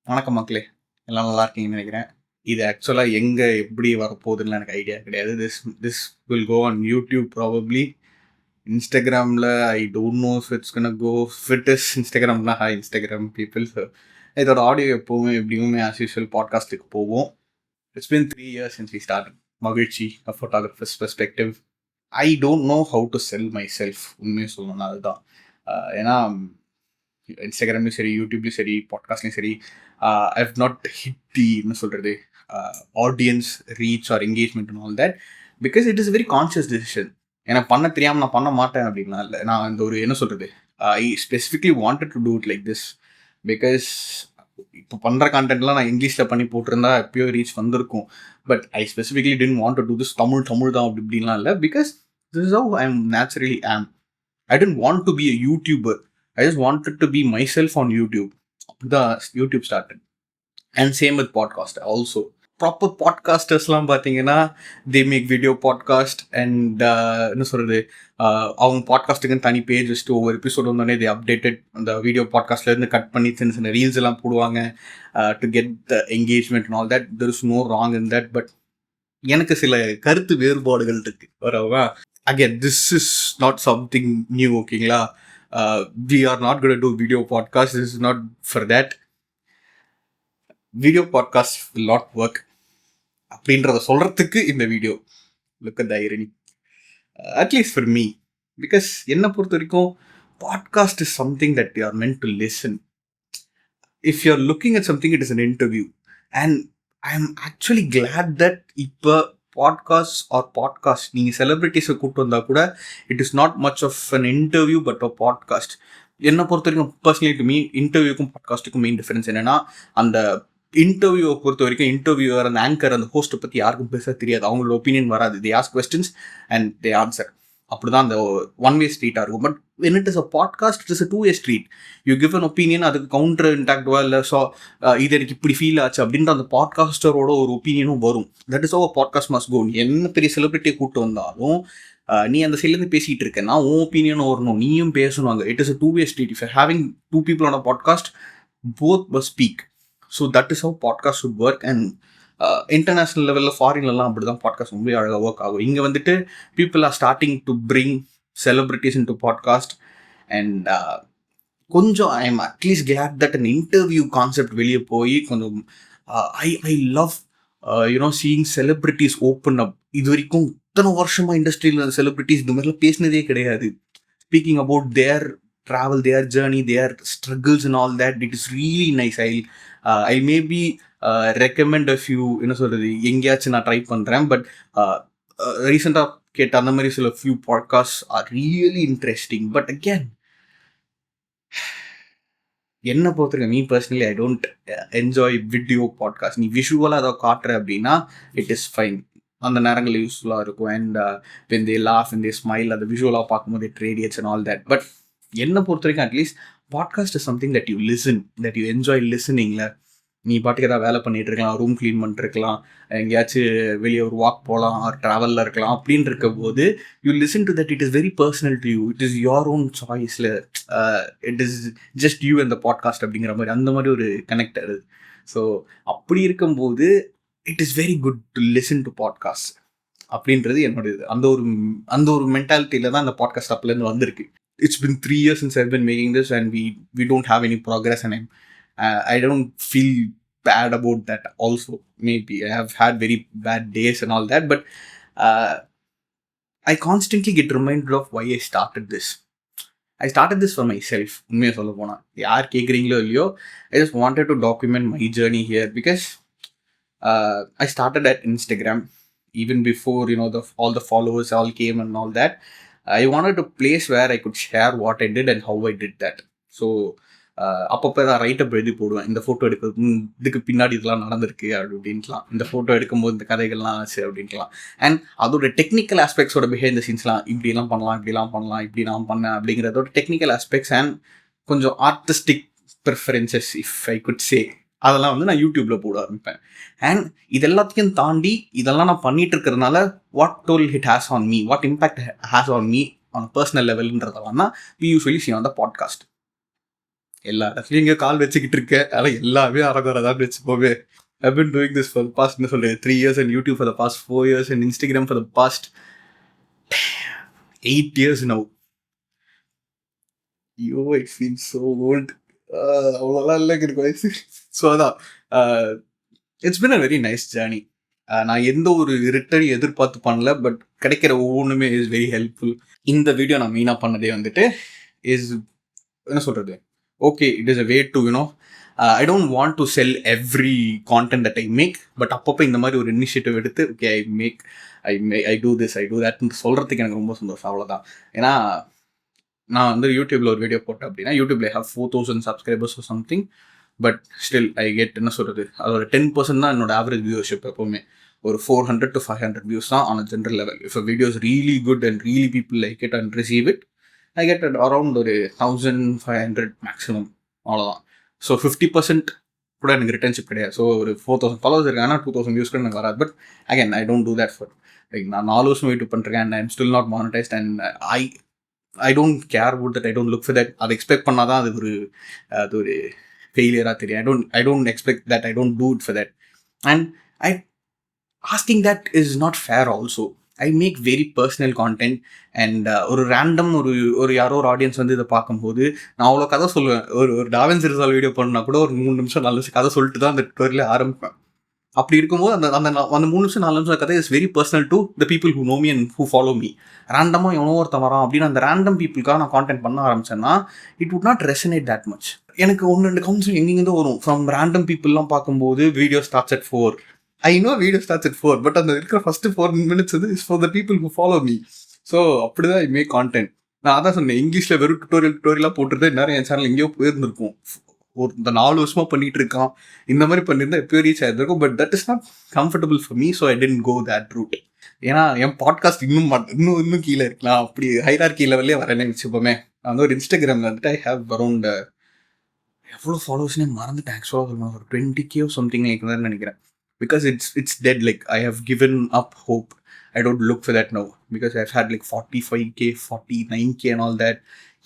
வணக்கம் மக்களே, எல்லாம் நல்லா இருக்கீங்கன்னு நினைக்கிறேன். இது ஆக்சுவலாக எங்கே எப்படி வரப்போகுதுன்னு எனக்கு ஐடியா கிடையாது. This this will go on YouTube probably. இன்ஸ்டாகிராமில் I don't know if it's can go fit is இன்ஸ்டாகிராம்னா ஹாய் இன்ஸ்டாகிராம் பீப்புள். ஸோ இதோட ஆடியோ எப்போவுமே எப்படியுமே ஆஸ் யூஸ்வல் பாட்காஸ்ட்டுக்கு போவோம். It's been 3 years since we started மகிழ்ச்சி a photographer's perspective. I don't know how to sell myself, உண்மையை சொல்லணும்னா அதுதான். ஏன்னா இன்ஸ்டாகிராம்லையும் சரி, யூடியூப்லையும் சரி, பாட்காஸ்ட்லையும் சரி, I have not hit the என்ன சொல்கிறது audience reach or engagement and all that because it is very conscious decision. எனக்கு பண்ண தெரியாமல் நான் பண்ண மாட்டேன் அப்படின்லாம் இல்லை. நான் இந்த ஒரு என்ன சொல்கிறது I specifically wanted to do it like this because இப்போ பண்ணுற கான்டென்ட்லாம் நான் இங்கிலீஷில் பண்ணி போட்டிருந்தா எப்பயோ ரீச் வந்திருக்கும். But I specifically didn't want to do this Tamil தான் அப்படி இப்படின்லாம் இல்லை. Because this is how I am naturally ஆம். I didn't want to be a YouTuber. I just wanted to be myself on YouTube. The YouTube started. And same with podcast also. Proper podcasters-லாம் பார்த்தீங்கன்னா they make video podcast and என்ன சொல்கிறது அவங்க பாட்காஸ்ட்டுக்குன்னு தனி page வச்சுட்டு ஒவ்வொரு episode வந்தோடனே they updated அந்த video பாட்காஸ்ட்லேருந்து cut பண்ணி சின்ன சின்ன ரீல்ஸ் எல்லாம் போடுவாங்க to get the engagement and all that. There is no wrong in that. But எனக்கு சில கருத்து வேறுபாடுகள் இருக்கு வரவா. Again, this is not something new, ஓகேங்களா? We are not going to do video podcast. This is not for that. Video podcast will not work. அப்படின்றத சொல்கிறதுக்கு இந்த video. Look at the irony. At least for me. Because என்னை பொறுத்த வரைக்கும் podcast is something that you are meant to listen. If you are looking at something, it is an interview. And I am actually glad that இப்போ podcast நீங்கள் செலிபிரிட்டிஸை கூப்பிட்டு வந்தால் கூட it is not much of an interview but a podcast. என்னை பொறுத்த வரைக்கும் personally to me இன்டர்வியூக்கும் பாட்காஸ்ட்டுக்கும் மெயின் டிஃபரன்ஸ் என்னென்னா, அந்த இன்டர்வியூவை பொறுத்த வரைக்கும் இன்டர்வியூவர் அந்த ஆங்கர் அந்த ஹோஸ்ட்டை பற்றி யாருக்கும் பெருசாக தெரியாது. அவங்களோட ஒப்பீனியன் வராது. They ask questions and they answer. அப்படி தான் அந்த ஒன் வே ஸ்ட்ரீட்டாக இருக்கும். But when it is a podcast, it is a two-way street. You give an opinion, அதுக்கு கவுண்டர் இன்டாக்டுவா இல்லை ஸோ இது எனக்கு இப்படி ஃபீல் ஆச்சு அப்படின்ற அந்த பாட்காஸ்டரோட ஒரு ஒப்பீனியனும் வரும். That is over podcast must go. என்ன பெரிய செலிபிரிட்டியை கூப்பிட்டு வந்தாலும் நீ அந்த சைட்லேருந்து பேசிகிட்டு இருக்கேன்னா உன் ஒப்பீனியனும் வரணும், நீயும் பேசணும். அங்கே it is a two-way street. If you're having two people on a podcast, both must speak. So that is how podcast should work. And international லெவலில் ஃபாரின்லலாம் அப்படி தான் பாட்காஸ்ட் ரொம்ப அழகாக ஒர்க் ஆகும். இங்கே வந்துட்டு people are starting to bring celebrities into podcast and கொஞ்சம் I am at least glad that an interview concept வெளியே போய் கொஞ்சம் I love seeing celebrities open up. இது வரைக்கும் இத்தனை வருஷமா இண்டஸ்ட்ரியில் செலிபிரிட்டிஸ் இந்த மாதிரிலாம் பேசினதே கிடையாது. Speaking about their travel, their journey, their struggles and all that. It is really nice. I maybe recommend a few என்ன சொல்கிறது எங்கேயாச்சும் நான் ட்ரை பண்ணுறேன். பட் ரீசெண்டாக கேட்ட அந்த மாதிரி சில few podcast are really interesting. But again என்னை பொறுத்திருக்கேன் me personally I don't enjoy video podcast. நீ விஷுவலாக அதை காட்டுற அப்படின்னா இட் இஸ் ஃபைன். அந்த நேரங்கள் யூஸ்ஃபுல்லாக இருக்கும். And when they laugh and they smile அதை விஷுவலாக பார்க்கும்போது it radiates and all that. But என்னை பொறுத்த வரைக்கும் at least podcast is something that you listen, that you enjoy லிசனிங்கில். நீ பாட்டுக்கு ஏதாவது வேலை பண்ணிகிட்டு இருக்கலாம், ரூம் க்ளீன் பண்ணிட்டுருக்கலாம், எங்கேயாச்சும் வெளியே ஒரு வாக் போகலாம், ஆர் ட்ராவலில் இருக்கலாம். அப்படின்னு இருக்க போது you listen to that. It is very personal to you. It is your own சாய்ஸில். It is just you and the podcast அப்படிங்கிற மாதிரி அந்த மாதிரி ஒரு கனெக்ட் ஆகுது. ஸோ அப்படி இருக்கும்போது it is very good to listen to podcast அப்படின்றது என்னோட இது. அந்த ஒரு மென்டாலிட்டியில் தான் அந்த பாட்காஸ்ட் அப்பலேருந்து வந்திருக்கு. It's been 3 years since I've been making this and we don't have any progress, and I don't feel bad about that also. Maybe I have had very bad days and all that, but I constantly get reminded of why I started this. I started this for myself. உண்மையாக சொல்ல போனால் யார் கேட்குறீங்களோ இல்லையோ, I just wanted to document my journey here because I started at Instagram even before all the followers all came and all that. I wanted a place where I could share what I did and how I did that. So அப்பப்போ தான் write-up எழுதி போடுவேன். இந்த photo எடுக்கிறது இதுக்கு பின்னாடி இதெல்லாம் நடந்திருக்கு அப்படின்ட்டுலாம், இந்த ஃபோட்டோ எடுக்கும்போது இந்த கதைகள்லாம் ஆச்சு அப்படின்ட்டுலாம். அண்ட் அதோட டெக்னிக்கல் ஆஸ்பெக்ட்ஸோட பிஹைண்ட் த சீன்ஸ்லாம் இப்படிலாம் பண்ணலாம் இப்படி நான் பண்ணேன் அப்படிங்கிறதோட டெக்னிக்கல் ஆஸ்பெக்ட்ஸ் அண்ட் கொஞ்சம் artistic preferences if I could சே அதெல்லாம் நான் யூடியூப்பில் போட ஆரம்பிப்பேன். அண்ட் இது எல்லாத்தையும் தாண்டி இதெல்லாம் நான் பண்ணிட்டு இருக்கிறதுனால what toll it has on me, what impact has on me on personal லெவல்ன்றதெல்லாம் தான் we usually see on the podcast. எல்லா இடத்துலையும் இங்கே கால் வச்சுக்கிட்டு இருக்கேன். ஆனால் எல்லாமே அறகுறதான்னு வச்சுப்போமே. I've been doing this for the past 3 years and YouTube for the past 4 years and Instagram for the past 8 years now. ஐயோ it feels so old. அவ்வளோலாம் இல்லைங்க எனக்கு வயசு. ஸோ அதான் it's been a very nice journey. நான் எந்த ஒரு return எதிர்பார்த்து பண்ணல, பட் கிடைக்கிற ஒவ்வொன்றுமே இஸ் வெரி ஹெல்ப்ஃபுல். இந்த வீடியோ நான் மெயினாக பண்ணதே வந்துட்டு இஸ் என்ன சொல்கிறது, okay it is a way to you know I don't want to sell every content that I make, but அப்பப்போ இந்த மாதிரி ஒரு இனிஷியேட்டிவ் எடுத்து okay I do this I do தட்னு சொல்கிறதுக்கு எனக்கு ரொம்ப சந்தோஷம். அவ்வளோதான். ஏன்னா நான் வந்து யூடியூப்ல ஒரு வீடியோ போட்டேன் அப்படின்னா, யூடியூப்ல have 4000 subscribers or something, but still I get என்ன சொல்கிறது, அதோட 10% தான் என்னோட ஆவரேஜ் வியூவர்ஷிப். எப்போவுமே ஒரு 400 to 500 வியூஸ் தான் on a general level. If a video is really good and really people like it and receive it, I get around ஒரு 1500 maximum. அவ்வளோதான். ஸோ 50% கூட எனக்கு ரிட்டர்ன்ஷிப் கிடையாது. ஸோ ஒரு 4000 ஃபாலோவர்ஸ் இருக்காங்க, ஆனால் 2000 வியூஸ் கூட எனக்கு வராது. But again I don't do that for like நான் 4 வருஷம் யூடியூப் பண்ணுறேன் and I am still not monetised and I don't care about that. I don't look for that. அதை எக்ஸ்பெக்ட் பண்ணால் தான் அது ஒரு ஃபெயிலியராக தெரியும். I don't expect that. I don't do it for that. And asking that is not fair also. I make very personal content and ஒரு random ஒரு யாரோ ஒரு ஆடியன்ஸ் வந்து இதை பார்க்கும்போது நான் அவ்வளோ கதை சொல்லுவேன். ஒரு டாவின்சி ரிசால்வ் வீடியோ பண்ணால் கூட ஒரு 3 நிமிஷம் 4 நிமிஷம் கதை சொல்லிட்டு தான் அந்த டுவரில் ஆரம்பிப்பேன். அப்படி இருக்கும்போது அந்த அந்த 3 நிமிஷம் 4 நிமிஷம் கதை is very personal to the people who know me and who follow me. ரேண்டமாக எவ்வளோ ஒருத்தன் வரான் அப்படின்னு அந்த ரேண்டம் பீப்புளுக்காக நான் கான்டென்ட் பண்ண ஆரம்பிச்சேன்னா it would not resonate that much. எனக்கு 1-2 கவுன்சில் எங்கேருந்து வரும் ஃப்ரம் ரேண்டம் பீப்புளெலாம் பார்க்கும்போது. Video starts at 4. I know video starts at 4, but அந்த இருக்கிற ஃபர்ஸ்ட் 4 minutes வந்து is for the people who follow me. So அப்படிதான் ஐ மேக் கான்டென்ட். நான் அதான் சொன்னேன், இங்கிலீஷில் வெறும் டுட்டோரியலாக போட்டுருந்தேன் நிறைய என் சேனல் எங்கேயோ போயிருந்திருக்கும். இந்த 4 வருஷமா பண்ணிட்டு இருக்கான், இந்த மாதிரி பண்ணியிருந்தா எப்போ ரீச் ஆயிருக்கும். But that is not comfortable for me, so I didn't go that route. ஏன்னா என் பாட்காஸ்ட் இன்னும் கீழே இருக்கலாம், அப்படி ஹைரார்கி லெவல்லே வரேன்னு வச்சுப்போமே. நான் வந்து ஒரு இன்ஸ்டாகிராமில் வந்துட்டு ஐ ஹேவ் அரௌண்ட் எவ்வளோ ஃபாலோவர்ஸ்னே மறந்துட்டேன் ஆக்சுவலாக சொல்லணும், ஒரு 20K சம்திங் லைக் தான் நினைக்கிறேன். Because it's dead. Like I have given up hope. I don't look for that now because I've had like 45K 49K and all that.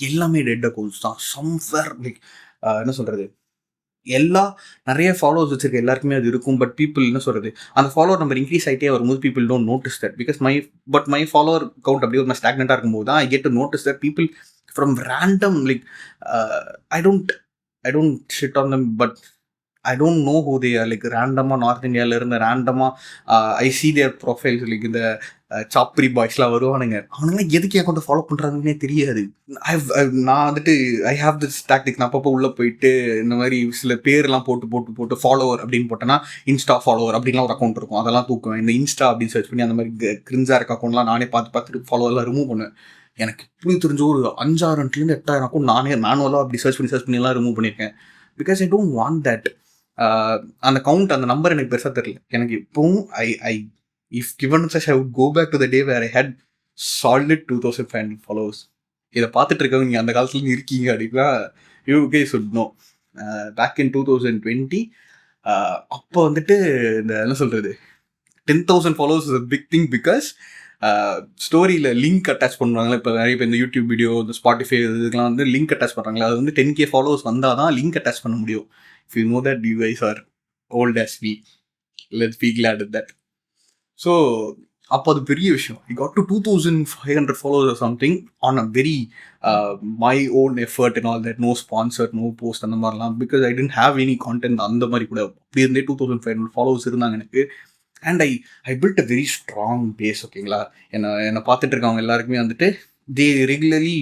எல்லாமே டெட் அக்கௌண்ட்ஸ் தான். Somewhere like என்ன சொல்கிறது, நிறைய followers வச்சிருக்க எல்லாருக்குமே அது இருக்கும். பட் பீப்புள் என்ன சொல்கிறது, அந்த ஃபாலோவர் நம்பர் இன்க்ரீஸ் ஆகிட்டே வரும்போது people don't notice that. Because my follower count அப்படியே ஒரு ஸ்டாக்னெண்ட்டாக இருக்கும்போது தான் I get to notice that people from random like I don't shit on them, but I don't know who they are. Like ரேண்டமாக north இந்தியாவில் இருந்து ரேண்டமாக ஐ C தேர் profiles. Like இந்த சாப்ரி பாய்ஸ்லாம் வருவானுங்க, அவனுங்களாம் எதுக்கு என் கொண்டு ஃபாலோ பண்ணுறாங்கன்னே தெரியாது. நான் வந்துட்டு ஐ ஹாவ் திஸ் டாக்டிக். நான் அப்பப்போ உள்ளே போயிட்டு இந்த மாதிரி சில பேர்லாம் போட்டு ஃபாலோவர் அப்படின்னு போட்டேன்னா இன்ஸ்டா ஃபாலோவர் அப்படின்லாம் ஒரு அக்கௌண்ட் இருக்கும், அதெல்லாம் தூக்குவேன். இந்த இன்ஸ்டா அப்படின்னு சர்ச் பண்ணி அந்த மாதிரி கிரின்ஸாக இருக்க அக்கௌண்ட்லாம் நானே பார்த்துட்டு ஃபாலோவர்லாம் ரிமூவ் பண்ணுவேன். எனக்கு இப்படி தெரிஞ்ச ஒரு 5000 8,000 அக்கௌண்ட் நானே மேனுவலாக அப்படி சர்ச் பண்ணிலாம் ரிமூவ் பண்ணியிருக்கேன். Because I don't want that. அந்த கவுண்ட் அந்த நம்பர் எனக்கு பெருசாக தெரியல. எனக்கு இப்போவும் I if given such I would go back to the day where I had solid 2500 followers. இதை பார்த்துட்டு இருக்கவங்க நீங்கள் அந்த காலத்துல இருக்கீங்க அப்படின்னா you guys would know. Back in 2020 அப்போ வந்துட்டு இந்த என்ன சொல்கிறது 10,000 followers is a big thing. Because ஸ்டோரியில் லிங்க் அட்டாச் பண்ணுவாங்களே. இப்போ நிறைய பேர் இந்த யூடியூப் வீடியோ, இந்த ஸ்பாட்டிஃபை இதுக்கெலாம் வந்து லிங்க் அட்டாச் பண்ணுறாங்களே, அது வந்து 10K ஃபாலோவர்ஸ் வந்தால் தான் லிங்க் அட்டாச் பண்ண முடியும். If you know that, you guys are old as me. Let's be glad at that. So, அப்போ அது பெரிய விஷயம். I got to 2,500 followers or something on a very my own effort and all that. No sponsor, no post அந்த மாதிரிலாம். Because I didn't have any content அந்த மாதிரி கூட. அப்படி இருந்தே 2,500 followers இருந்தாங்க எனக்கு. And I built a very strong base. ஓகேங்களா, என்னை பார்த்துட்டு இருக்கவங்க எல்லாருக்குமே வந்துட்டு they regularly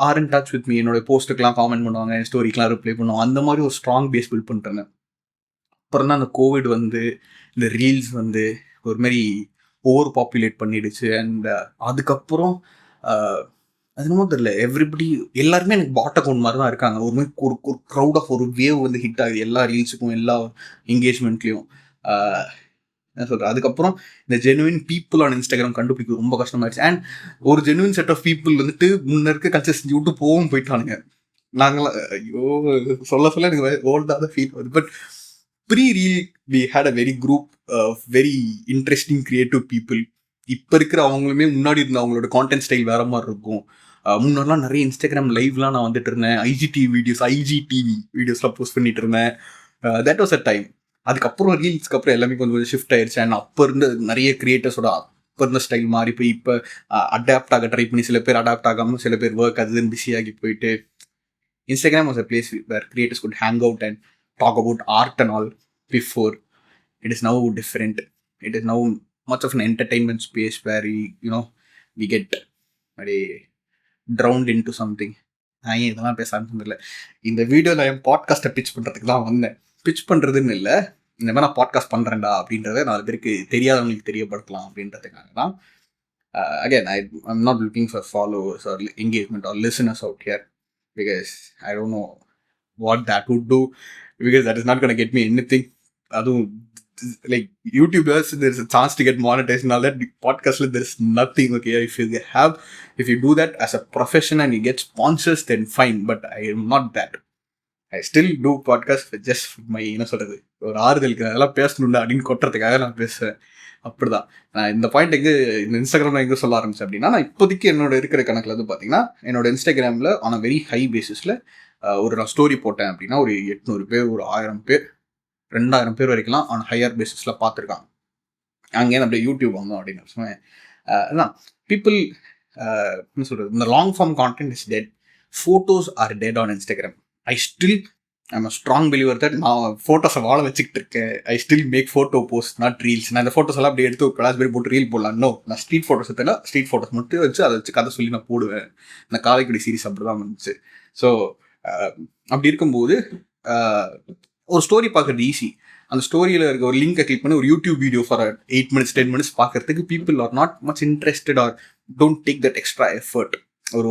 are in touch with me. என்னோட போஸ்ட்டுக்கெலாம் காமெண்ட் பண்ணுவாங்க, என் ஸ்டோரிக்கெலாம் ரிப்ளை பண்ணுவாங்க. அந்த மாதிரி ஒரு ஸ்ட்ராங் பேஸ் பில்ட் பண்ணிட்டேன். அப்புறம் தான் அந்த கோவிட் வந்து இந்த ரீல்ஸ் வந்து ஒரு மாதிரி ஓவர் பாப்புலேட் பண்ணிடுச்சு. அண்ட் அதுக்கப்புறம் அது என்னமோ தெரியல, எவ்ரிபடி எல்லாருமே எனக்கு பாட் அக்கௌண்ட் மாதிரி தான் இருக்காங்க. ஒரு மாதிரி ஒரு க்ரௌட் ஆஃப் ஒரு வேவ் வந்து ஹிட் ஆகுது எல்லா ரீல்ஸுக்கும், எல்லா என்கேஜ்மெண்ட்லேயும். என்ன சொல்கிறேன், அதுக்கப்புறம் இந்த ஜெனுவின் பீப்புள் ஆன் இன்ஸ்டாகிராம் கண்டுபிடிக்க ரொம்ப கஷ்டமாயிடுச்சு. அண்ட் ஒரு ஜெனுவின் செட் ஆஃப் பீப்புள் வந்துட்டு முன்ன இருக்க கல்ச்சர் செஞ்சு விட்டு போகவும் போயிட்டானுங்க. நாங்களாம் ஐயோ சொல்ல எனக்கு ஓல்டாக தான் ஃபீல் ஆகுது. But pre reel we had a very group of very interesting creative people. இப்போ இருக்கிற அவங்களுமே முன்னாடி இருந்த அவங்களோட கான்டென்ட் ஸ்டைல் வேற மாதிரி இருக்கும். முன்னாடிலாம் நிறைய இன்ஸ்டாகிராம் லைவ்லாம் நான் வந்துட்டு இருந்தேன். ஐஜிடிவி வீடியோஸ்லாம் போஸ்ட் பண்ணிட்டு இருந்தேன். That was a time. அதுக்கப்புறம் ரீல்ஸ்க்கு அப்புறம் எல்லாமே கொஞ்சம் ஷிஃப்ட் ஆயிடுச்சு. அண்ட் அப்போ இருந்து நிறைய கிரியேட்டர்ஸோட அப்போ இருந்த ஸ்டைல் மாறி போய் இப்போ அடாப்ட் ஆக ட்ரை பண்ணி சில பேர் அடாப்ட் ஆகாமல் சில பேர் ஒர்க் அதுன்னு பிஸியாகி போயிட்டு Instagram was a place where creators could hang out and talk about art and all before. It is now different. It is now much of an entertainment space where we get very drowned into something. நான் ஏன் இதெல்லாம் பேச ஆரம்பிச்சதில்லை. இந்த வீடியோவில் என் பாட்காஸ்ட்டை pitch பண்ணுறதுக்கு தான் வந்தேன். பிச் பண்ணுறதுன்னு இல்லை, இந்த மாதிரி நான் பாட்காஸ்ட் பண்ணுறேன்டா அப்படின்றத 4 பேருக்கு தெரியாதவங்களுக்கு தெரியப்படுத்தலாம் அப்படின்றதுக்காக தான். Again, I'm not looking for followers or engagement or listeners out here because I don't know what that would do, because that is not going to get me anything. அதுவும் like YouTubers, there's a chance to get monetized and all that. Podcast, there's nothing. Okay, if you do that as a profession and you get sponsors, then fine, but I am not that. I still do podcast for just my என்ன சொல்றது, ஒரு ஆறுதலுக்கு அதெல்லாம் பேசணும்டா அப்படின்னு கொட்டுறதுக்காக நான் பேசுவேன். அப்படிதான் நான் இந்த பாயிண்ட் எங்கே இந்த இன்ஸ்டாகிராம் எங்கே சொல்ல ஆரம்பிச்சேன் அப்படின்னா, நான் இப்போதைக்கு என்னோட இருக்கிற கணக்கில் வந்து பார்த்தீங்கன்னா என்னோட இன்ஸ்டாகிராமில் ஆன் அ வெரி ஹை பேசிஸில் ஒரு நான் ஸ்டோரி போட்டேன் அப்படின்னா ஒரு 800 பேர், ஒரு 1000 பேர், 2000 பேர் வரைக்கும்லாம் ஆன் ஹையர் பேசிஸில் பார்த்துருக்காங்க. அங்கேயும் அப்படியே யூடியூப் வந்தோம் அப்படின்னு சொன்னேன். அதான் பீப்புள் என்ன சொல்கிறது, இந்த long form content is dead. Photos are dead on Instagram. I'm a strong believer that நான் ஃபோட்டோஸை வாழ வச்சுக்கிட்டு இருக்கேன். I still make photo post, not reels. நான் இந்த ஃபோட்டோஸ் எல்லாம் அப்படி எடுத்து கிளாஸ் பேர் போட்டு ரீல் போடலாம். நோ, நான் ஸ்ட்ரீட் ஃபோட்டோஸ் எடுத்தேன்னா ஸ்ட்ரீட் ஃபோட்டோஸ் மட்டும் வச்சு அதை வச்சு கதை சொல்லி நான் போடுவேன். இந்த காலைக்குடி சீரிஸ் அப்படி தான் வந்துச்சு. ஸோ அப்படி இருக்கும்போது ஒரு ஸ்டோரி பார்க்குறது ஈஸி. அந்த ஸ்டோரியில் இருக்க ஒரு லிங்கை கிளிக் பண்ணி ஒரு YouTube video for 8 minutes 10 minutes பார்க்கறதுக்கு people are not much interested or don't take that extra effort. ஒரு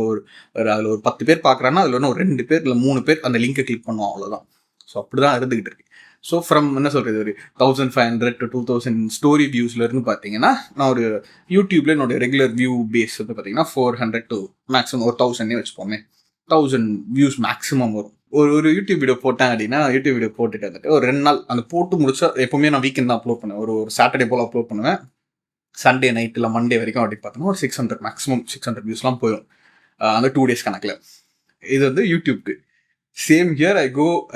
அதில் ஒரு 10 பேர் பார்க்குறான்னா அதில் ஒன்று ஒரு 2 பேர் இல்லை 3 பேர் அந்த லிங்கை கிளிக் பண்ணுவோம், அவ்வளோதான். ஸோ அப்படி தான் இருந்துகிட்டு இருக்கு. ஸோ ஃப்ரம் என்ன சொல்கிறது, ஒரு 1500 to 2000 ஸ்டோரி வியூஸ்லேருந்து பார்த்தீங்கன்னா நான் ஒரு யூடியூப்ல என்னோட ரெகுலர் வியூ பேஸ் வந்து பார்த்தீங்கன்னா 400 to மேக்ஸிமம் ஒரு 1000 வச்சுப்போமே, 1000 வியூஸ் மேக்ஸிமம் வரும். ஒரு யூடியூப் வீடியோ போட்டேன் அப்படின்னா, யூடியூப் வீடியோ போட்டுட்டு வந்துட்டு ஒரு 2 நாள் அந்த போட்டு முடிச்சா, எப்போவுமே நான் வீக்கெண்ட் தான் அப்லோட் பண்ணுவேன். ஒரு சாட்டர்டே போல் அப்லோட் பண்ணுவேன். சண்டே நைட் இல்லை மண்டே வரைக்கும் அப்படி பார்த்தோன்னா ஒரு 600 மேக்ஸிமம் 600 வியூஸ்லாம் போயிடும் அந்த 2 days கணக்கில். இது வந்து யூடியூப்க்கு. Same here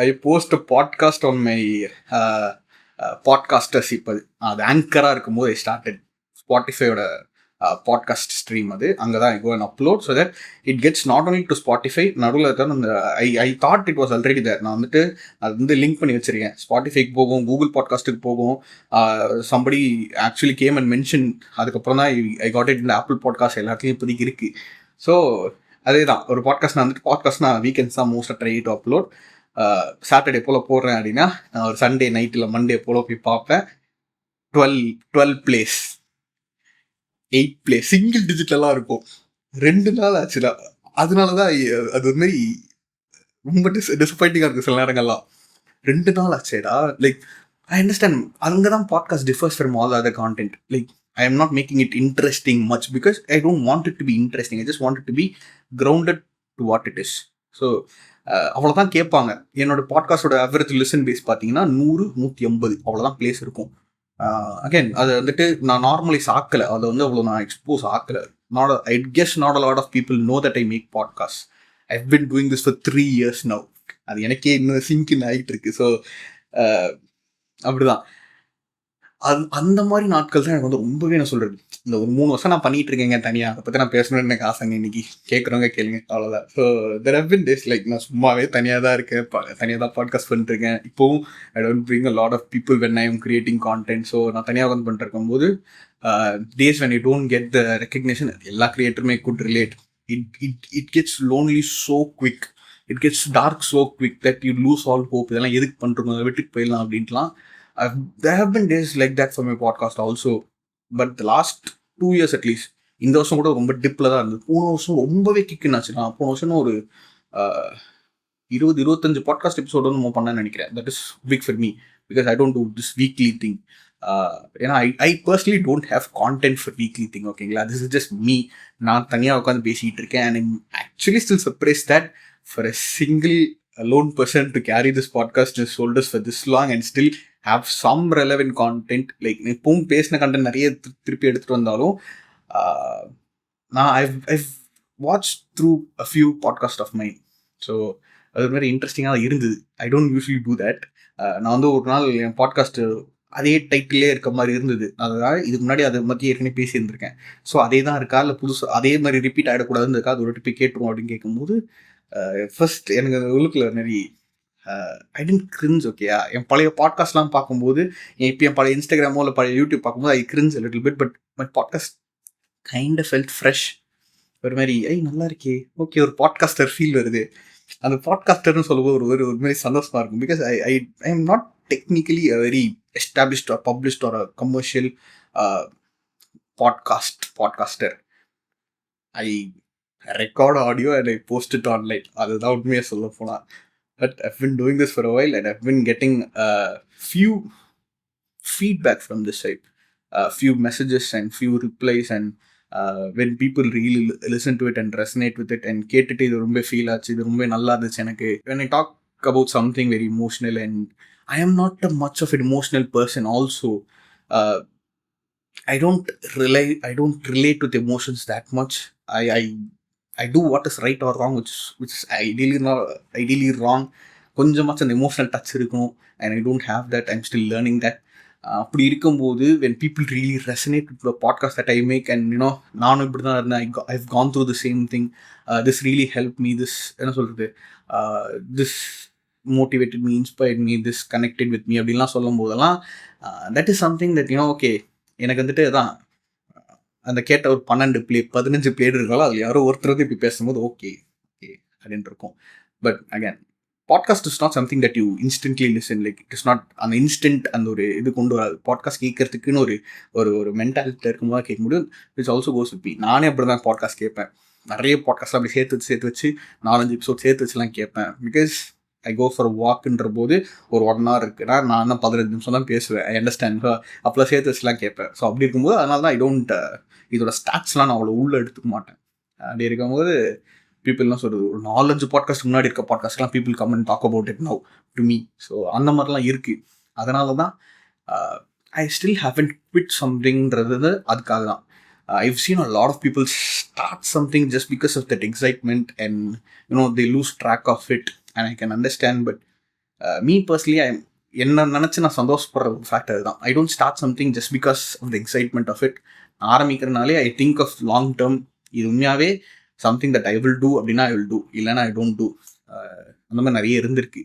I post a podcast on my podcasters. இப்போ அது ஆங்கராக இருக்கும்போது ஐ ஸ்டார்டட் ஸ்பாட்டிஃபையோட பாட்காஸ்ட் ஸ்ட்ரீம். அது அங்கே தான் I go and upload so that it gets not only to Spotify. நடுவில் இருக்க அந்த I thought it was already there. நான் வந்துட்டு அது வந்து லிங்க் பண்ணி வச்சிருக்கேன். ஸ்பாட்டிஃபைக்கு போகும், கூகுள் பாட்காஸ்ட்டுக்கு போகும். Somebody actually game and mention. அதுக்கப்புறம் தான் ஐ காட் இட் இந்த ஆப்பிள் பாட்காஸ்ட் எல்லாத்துலேயும் இப்போதைக்கு இருக்குது. ஸோ அதே தான் ஒரு பாட்காஸ்ட். நான் வந்துட்டு பாட்காஸ்ட் நான் வீக்கெண்ட்ஸ் தான் மோஸ்ட்டாக ட்ரை டு அப்லோட். சாட்டர்டே போல் போடுறேன் அப்படின்னா நான் ஒரு சண்டே நைட் இல்லை மண்டே போல் போய் பார்ப்பேன். 12 plays, 8 plays, சிங்கிள் டிஜிட்டெல்லாம் இருக்கும். 2 நாள் ஆச்சுடா. அதனால தான் அது ஒரு மாதிரி ரொம்ப டிசப்பாயிண்டிங்காக இருக்குது சில நேரங்கள்லாம். 2 நாள் ஆச்சேடா. லைக் ஐ அண்டர்ஸ்டாண்ட், அங்கே தான் podcast differs from all other content. Like I am not making it interesting much because I don't want it to be interesting. I just want it to be grounded to what it is. So அவ்வளோதான் கேட்பாங்க. என்னோட பாட்காஸ்டோட average listen base பார்த்தீங்கன்னா 100-180 அவ்வளோதான் place இருக்கும். Again அது வந்துட்டு நான் normalise ஆக்கலை, அதை வந்து அவ்வளோ நான் எக்ஸ்போஸ் ஆக்கலை. I guess not a lot of people know that I make podcast. I have been doing this for 3 years now. அது எனக்கே இன்னும் சிங்கின் ஆகிட்டு இருக்கு. ஸோ அப்படிதான். அந்த மாதிரி நாட்கள் தான் எனக்கு வந்து ரொம்பவே நான் சொல்கிறது. இந்த ஒரு 3 வருஷம் நான் பண்ணிகிட்டு இருக்கேங்க தனியாக. அதை பற்றி நான் பேசணும்னு எனக்கு ஆசைங்க. இன்னைக்கு கேட்குறவங்க கேளுங்க, அவ்வளோதான். So there have been days like நான் சும்மாவே தனியாக தான் இருக்கேன், தனியாக தான் பாட்காஸ்ட் பண்ணிட்டுருக்கேன். இப்போவும் I don't bring a lot of people when I am creating content. So நான் தனியாக வந்து பண்ணிட்டு இருக்கும்போது days when you don't get the recognition, எல்லா கிரியேட்டருமே could relate. It gets lonely so quick, it gets dark so quick that you lose all hope. இதெல்லாம் எதுக்கு பண்ணுறோம், அதை விட்டுட்டு போயிடலாம் அப்படின்ட்டுலாம். There have been days like that for my podcast also, but the last 2 years at least, இந்த வருஷம் கூட ரொம்ப டிப்பில் தான் இருந்தது. போன வருஷம் ரொம்பவே கிக்குனாச்சு. நான் போன வருஷம் ஒரு 20-25 பாட்காஸ்ட் எபிசோடு நம்ம பண்ணேன்னு நினைக்கிறேன். That is big for me because I don't do this weekly thing. ஏன்னா I personally don't have content for weekly thing. ஓகேங்களா, திஸ் இஸ் ஜஸ்ட் மீ. நான் தனியாக உட்காந்து பேசிகிட்டு இருக்கேன். And I'm actually still surprise that for a single lone person to carry this podcast in his shoulders for this long and still have some relevant content. Like இப்பவும் பேசின content நிறைய திருப்பி எடுத்துகிட்டு வந்தாலும் நான் I've watch through a few podcast of mind. So அது ஒரு மாதிரி இன்ட்ரெஸ்டிங்காக தான் இருந்தது. I don't usually do that. நான் வந்து ஒரு நாள் என் பாட்காஸ்ட்டு அதே டைட்டிலே இருக்க மாதிரி இருந்தது. அதனால் இதுக்கு முன்னாடி அதை பற்றி ஏற்கனவே பேசியிருந்திருக்கேன். ஸோ அதே தான் இருக்கா, இல்லை புதுசு அதே மாதிரி ரிப்பீட் ஆகிடக்கூடாதுன்னு இருக்கா, அது ஒரு போய் கேட்டுருவோம் அப்படின்னு கேட்கும்போது ஃபர்ஸ்ட் எனக்கு அந்த உள்ளுக்குள்ள நிறைய ஐ டென்ட் கிரிஞ்ச். ஓகேயா, என் பழைய பாட்காஸ்ட்லாம் பார்க்கும்போது, இப்போ என் பழைய இன்ஸ்டாகிராமோ இல்லை பழைய யூடியூப் பார்க்கும்போது I cringe little bit. But my podcast kind of felt fresh. ஒரு மாதிரி நல்லா இருக்கே, ஓகே, ஒரு பாட்காஸ்டர் ஃபீல் வருது. அந்த பாட்காஸ்டர்னு சொல்லும்போது ஒரு மாதிரி சந்தோஷமா இருக்கும். Because I I I am not technically a very established or published or a commercial podcaster. I record audio and I post it online. அதுதான் உண்மையாக சொல்ல போனால். But I've been doing this for a while and I've been getting a few feedback from this side, few messages and few replies, and when people really listen to it and resonate with it and கேட்டுட்டு இது ரொம்ப feel ஆச்சு, இது ரொம்ப நல்லா இருந்துச்சு எனக்கு. When I talk about something very emotional, and I am not a much of an emotional person also. uh, I don't relate with emotions that much. I do what is right or wrong, which is ideally wrong. கொஞ்சமாச்சும் அந்த emotional touch இருக்கும். And I don't have that. I'm still learning that. அப்படி இருக்கும்போது when people really resonate with the podcast that I make, and நானும் இப்படி தான் இருந்தேன், I've gone through the same thing, this really helped me, this என்ன சொல்கிறது, this motivated me, inspired me, this connected with me அப்படின்லாம் சொல்லும் போதெல்லாம் that is something that okay, எனக்கு வந்துட்டு தான் அந்த கேட்ட ஒரு 15 பிளேடு இருக்காலும் அதில் யாரோ ஒருத்தர் வந்து இப்படி பேசும்போது ஓகே ஓகே அப்படின்னு இருக்கும். But again, podcast is not something that you instantly listen. Like it is not அந்த இன்ஸ்டன்ட் அந்த ஒரு இது கொண்டு வராது. பாட்காஸ்ட் கேட்கறதுக்குன்னு ஒரு ஒரு ஒரு மென்டாலிட்டி இருக்கும்போது கேட்க முடியும். It's also goes with me. நானே அப்படி தான் பாட்காஸ்ட் கேட்பேன். நிறைய பாட்காஸ்ட் அப்படி சேர்த்து வச்சு 4-5 எபிசோட் சேர்த்து வச்சுலாம் கேட்பேன். பிகாஸ் ஐ கோ ஃபார் வாக்குன்ற போது ஒரு 1 hour இருக்குன்னா நான் தான் 15 நிமிஷம் தான் பேசுவேன். I understand. அப்போலாம் சேர்த்து வச்சுலாம் கேட்பேன். ஸோ அப்படி இருக்கும்போது அதனால தான் ஐ டோன்ட் இதோட ஸ்டாட்ஸ்லாம் நான் அவ்வளோ உள்ளே எடுத்துக்க மாட்டேன். அப்படி இருக்கும்போது பீப்புள்லாம் சொல்கிறது, ஒரு 4-5 பாட்காஸ்ட் முன்னாடி இருக்க பாட்காஸ்ட்லாம் people come and talk about it now to me. So அந்த மாதிரிலாம் இருக்குது. அதனால தான் ஐ ஸ்டில் ஹேவன்ட் குவிட் சம்திங்கிறது அதுக்காக தான். I've seen a lot of people start something just because of that excitement, and they lose track of it, and I can understand. But me personally, என்ன நினச்சி நான் சந்தோஷப்படுற ஒரு ஃபேக்டர் தான். I don't start something just because of the excitement of it. ஆரம்பிக்கிறனாலே I think of long term. இது உண்மையாகவே something that I will do அப்படின்னா ஐ வில் டூ, இல்லைன்னா ஐ டோன்ட் டூ. அந்த மாதிரி நிறைய இருந்திருக்கு.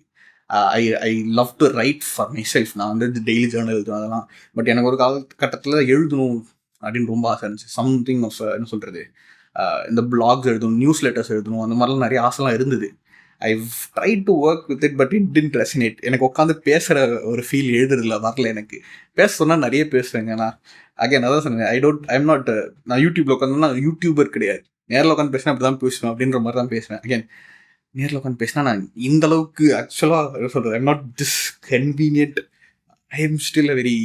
I love to right for my self. நான் வந்து டெய்லி ஜேர்னல் எழுதுவேன் அதெல்லாம். பட் எனக்கு ஒரு காலகட்டத்தில் எழுதணும் அப்படின்னு ரொம்ப ஆசை இருந்துச்சு. சம்திங் ஆஃப் என்ன சொல்கிறது, இந்த பிளாக்ஸ் எழுதணும், நியூஸ் லெட்டர்ஸ் எழுதணும், அந்த மாதிரிலாம் நிறைய ஆசைலாம் இருந்தது. I've try to work with it, but it didn't resonate. எனக்கு உட்காந்து பேசுகிற ஒரு ஃபீல் எழுதுறதில்ல, வரல எனக்கு. பேச சொன்னால் நிறைய பேசுவேங்க நான். அகைன் அதான் சொன்னேன், ஐம் நாட். நான் யூடியூப்ல உட்காந்துன்னா யூடியூபர் கிடையாது. நேரில் உட்காந்து பேசினா அப்படி தான் பேசுவேன், அப்படின்ற மாதிரி தான் பேசுவேன். அகைன் நேரில் உட்காந்து பேசினா நான் இந்த அளவுக்கு ஆக்சுவலாக சொல்கிறது I'm not this convenient. I am still a very